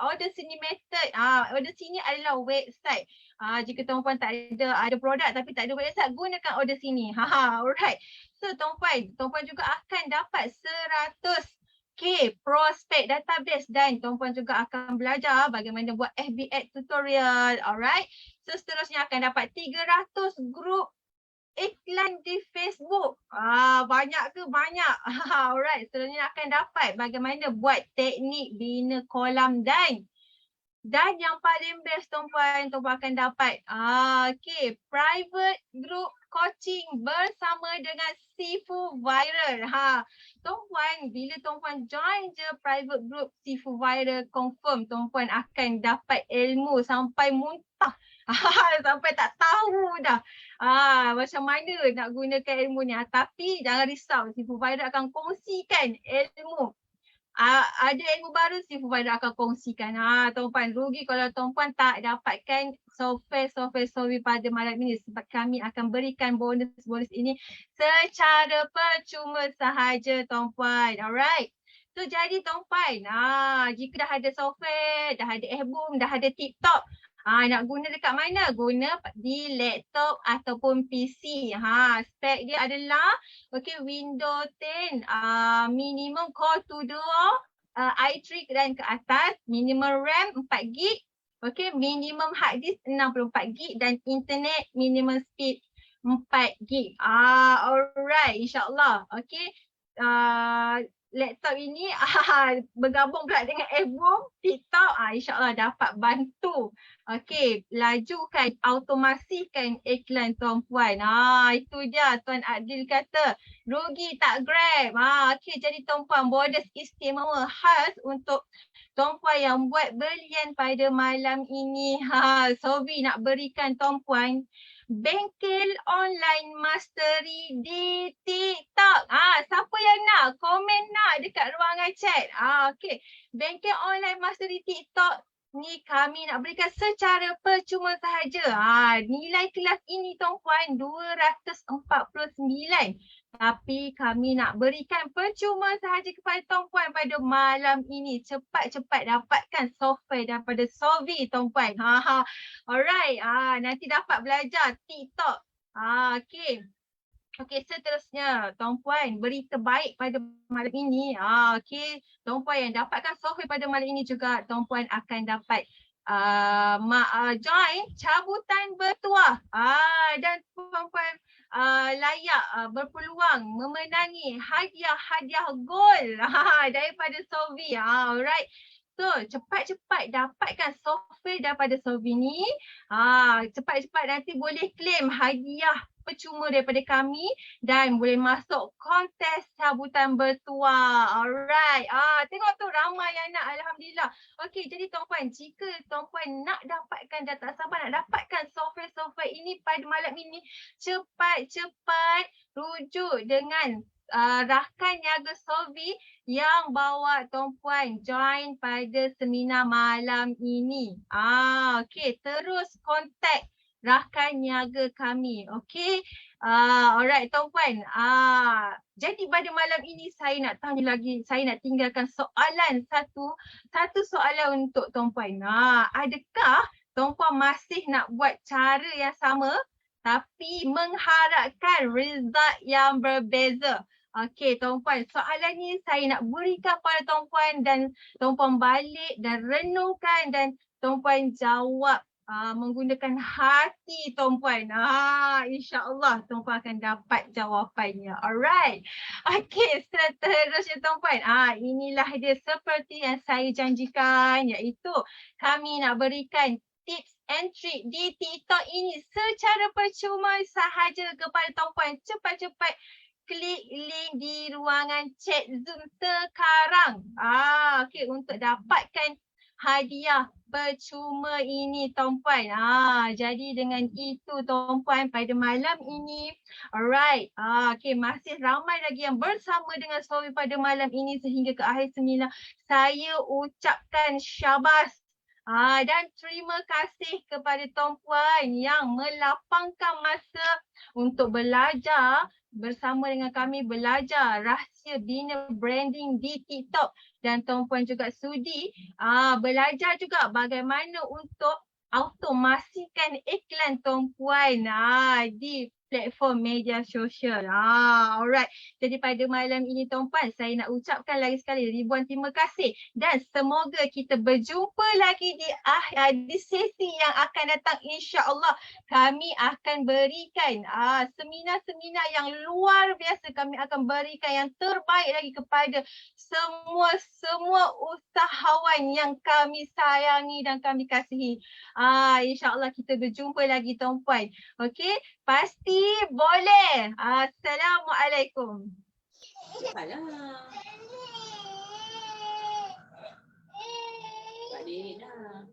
order sini method. Order sini adalah website. Jika tuan-puan tak ada produk tapi tak ada website, gunakan order sini. Alright. So tuan-puan juga akan dapat 100k prospek database dan tuan-puan juga akan belajar bagaimana buat FB ad tutorial. Alright. So seterusnya akan dapat 300 grup iklan di Facebook. Banyak ke? Banyak. Alright. Seterusnya akan dapat bagaimana buat teknik bina kolam dan yang paling best tuan-puan akan dapat private group coaching bersama dengan Sifu Viral. Tuan-puan, bila tuan-puan join je private group Sifu Viral, confirm tuan-puan akan dapat ilmu sampai muntah. Sampai tak tahu dah macam mana nak gunakan ilmu ni. Tapi jangan risau, Sifu Viral akan kongsikan ilmu. Ada ilmu baru, Sifu Viral akan kongsikan. Tuan-puan, rugi kalau tuan-puan tak dapatkan software Sovi pada malam ini, sebab kami akan berikan bonus ini secara percuma sahaja tuan-puan. Alright. So jadi tuan-puan, jika dah ada software, dah ada ebook, dah ada TikTok, nak guna dekat mana? Guna di laptop ataupun PC. Spek dia adalah Windows 10, minimum core 2 duo, i3 dan ke atas, minimum RAM 4GB, minimum hard disk 64GB dan internet minimum speed 4GB. Alright, insyaAllah. Laptop ini bergabung pula dengan ebook, TikTok, insyaAllah dapat bantu lajukan, automasikan iklan tuan-puan. Itu dia Tuan Adil kata, rugi tak Grab. Jadi tuan-puan, bonus istimewa khas untuk tuan-puan yang buat belian pada malam ini. Sovi nak berikan tuan-puan bengkel online mastery di TikTok. Siapa yang nak? Komen nak dekat ruangan chat. Bengkel online mastery TikTok ni kami nak berikan secara percuma sahaja. Nilai kelas ini tuan-puan 249. Tapi kami nak berikan percuma sahaja kepada tuan-puan pada malam ini. Cepat-cepat dapatkan software daripada Sovi tuan-puan. Alright. Nanti dapat belajar TikTok. Seterusnya tuan-puan, berita baik pada malam ini. Tuan-puan yang dapatkan software pada malam ini juga, tuan-puan akan dapat join cabutan bertuah. Dan tuan-puan layak berpeluang memenangi hadiah gold daripada Sovi. Alright. So, cepat-cepat dapatkan software daripada Sovi ni. Cepat-cepat nanti boleh claim hadiah percuma daripada kami dan boleh masuk kontes cabutan bertuah. Alright. Tengok tu ramai yang nak, alhamdulillah. Jadi tuan-puan, jika tuan-puan nak dapatkan dan tak sabar nak dapatkan software ini pada malam ini, cepat-cepat rujuk dengan rakan niaga Sovi yang bawa tuan-puan join pada seminar malam ini. Terus kontak rakan niaga kami. Alright tuan-puan. Jadi pada malam ini saya nak tanya lagi, saya nak tinggalkan soalan satu soalan untuk tuan-puan. Adakah tuan-puan masih nak buat cara yang sama tapi mengharapkan result yang berbeza? Tuan-puan, soalan ni saya nak berikan pada tuan-puan dan tuan-puan balik dan renungkan dan tuan-puan jawab menggunakan hati tuan-puan. InsyaAllah tuan-puan akan dapat jawapannya. Alright. Okey, seterusnya tuan-puan. Inilah dia seperti yang saya janjikan, iaitu kami nak berikan tips and trick di TikTok ini secara percuma sahaja kepada tuan-puan. Cepat-cepat klik link di ruangan chat Zoom sekarang. Okey, untuk dapatkan hadiah percuma ini tuan-puan. Jadi dengan itu tuan-puan pada malam ini, alright. Okey, masih ramai lagi yang bersama dengan Sowi pada malam ini sehingga ke akhir seminar. Saya ucapkan syabas dan terima kasih kepada tuan-puan yang melapangkan masa untuk belajar bersama dengan kami, belajar rahsia bina branding di TikTok, dan tuan-puan juga sudi belajar juga bagaimana untuk automasikan iklan tuan-puan di platform media sosial. Alright. Jadi pada malam ini tuan-puan, saya nak ucapkan lagi sekali ribuan terima kasih dan semoga kita berjumpa lagi di sesi yang akan datang. InsyaAllah kami akan berikan seminar-seminar yang luar biasa. Kami akan berikan yang terbaik lagi kepada semua usahawan yang kami sayangi dan kami kasihi. InsyaAllah kita berjumpa lagi tuan-puan. Okey, pasti boleh. Assalamualaikum. Alah. Balik dah.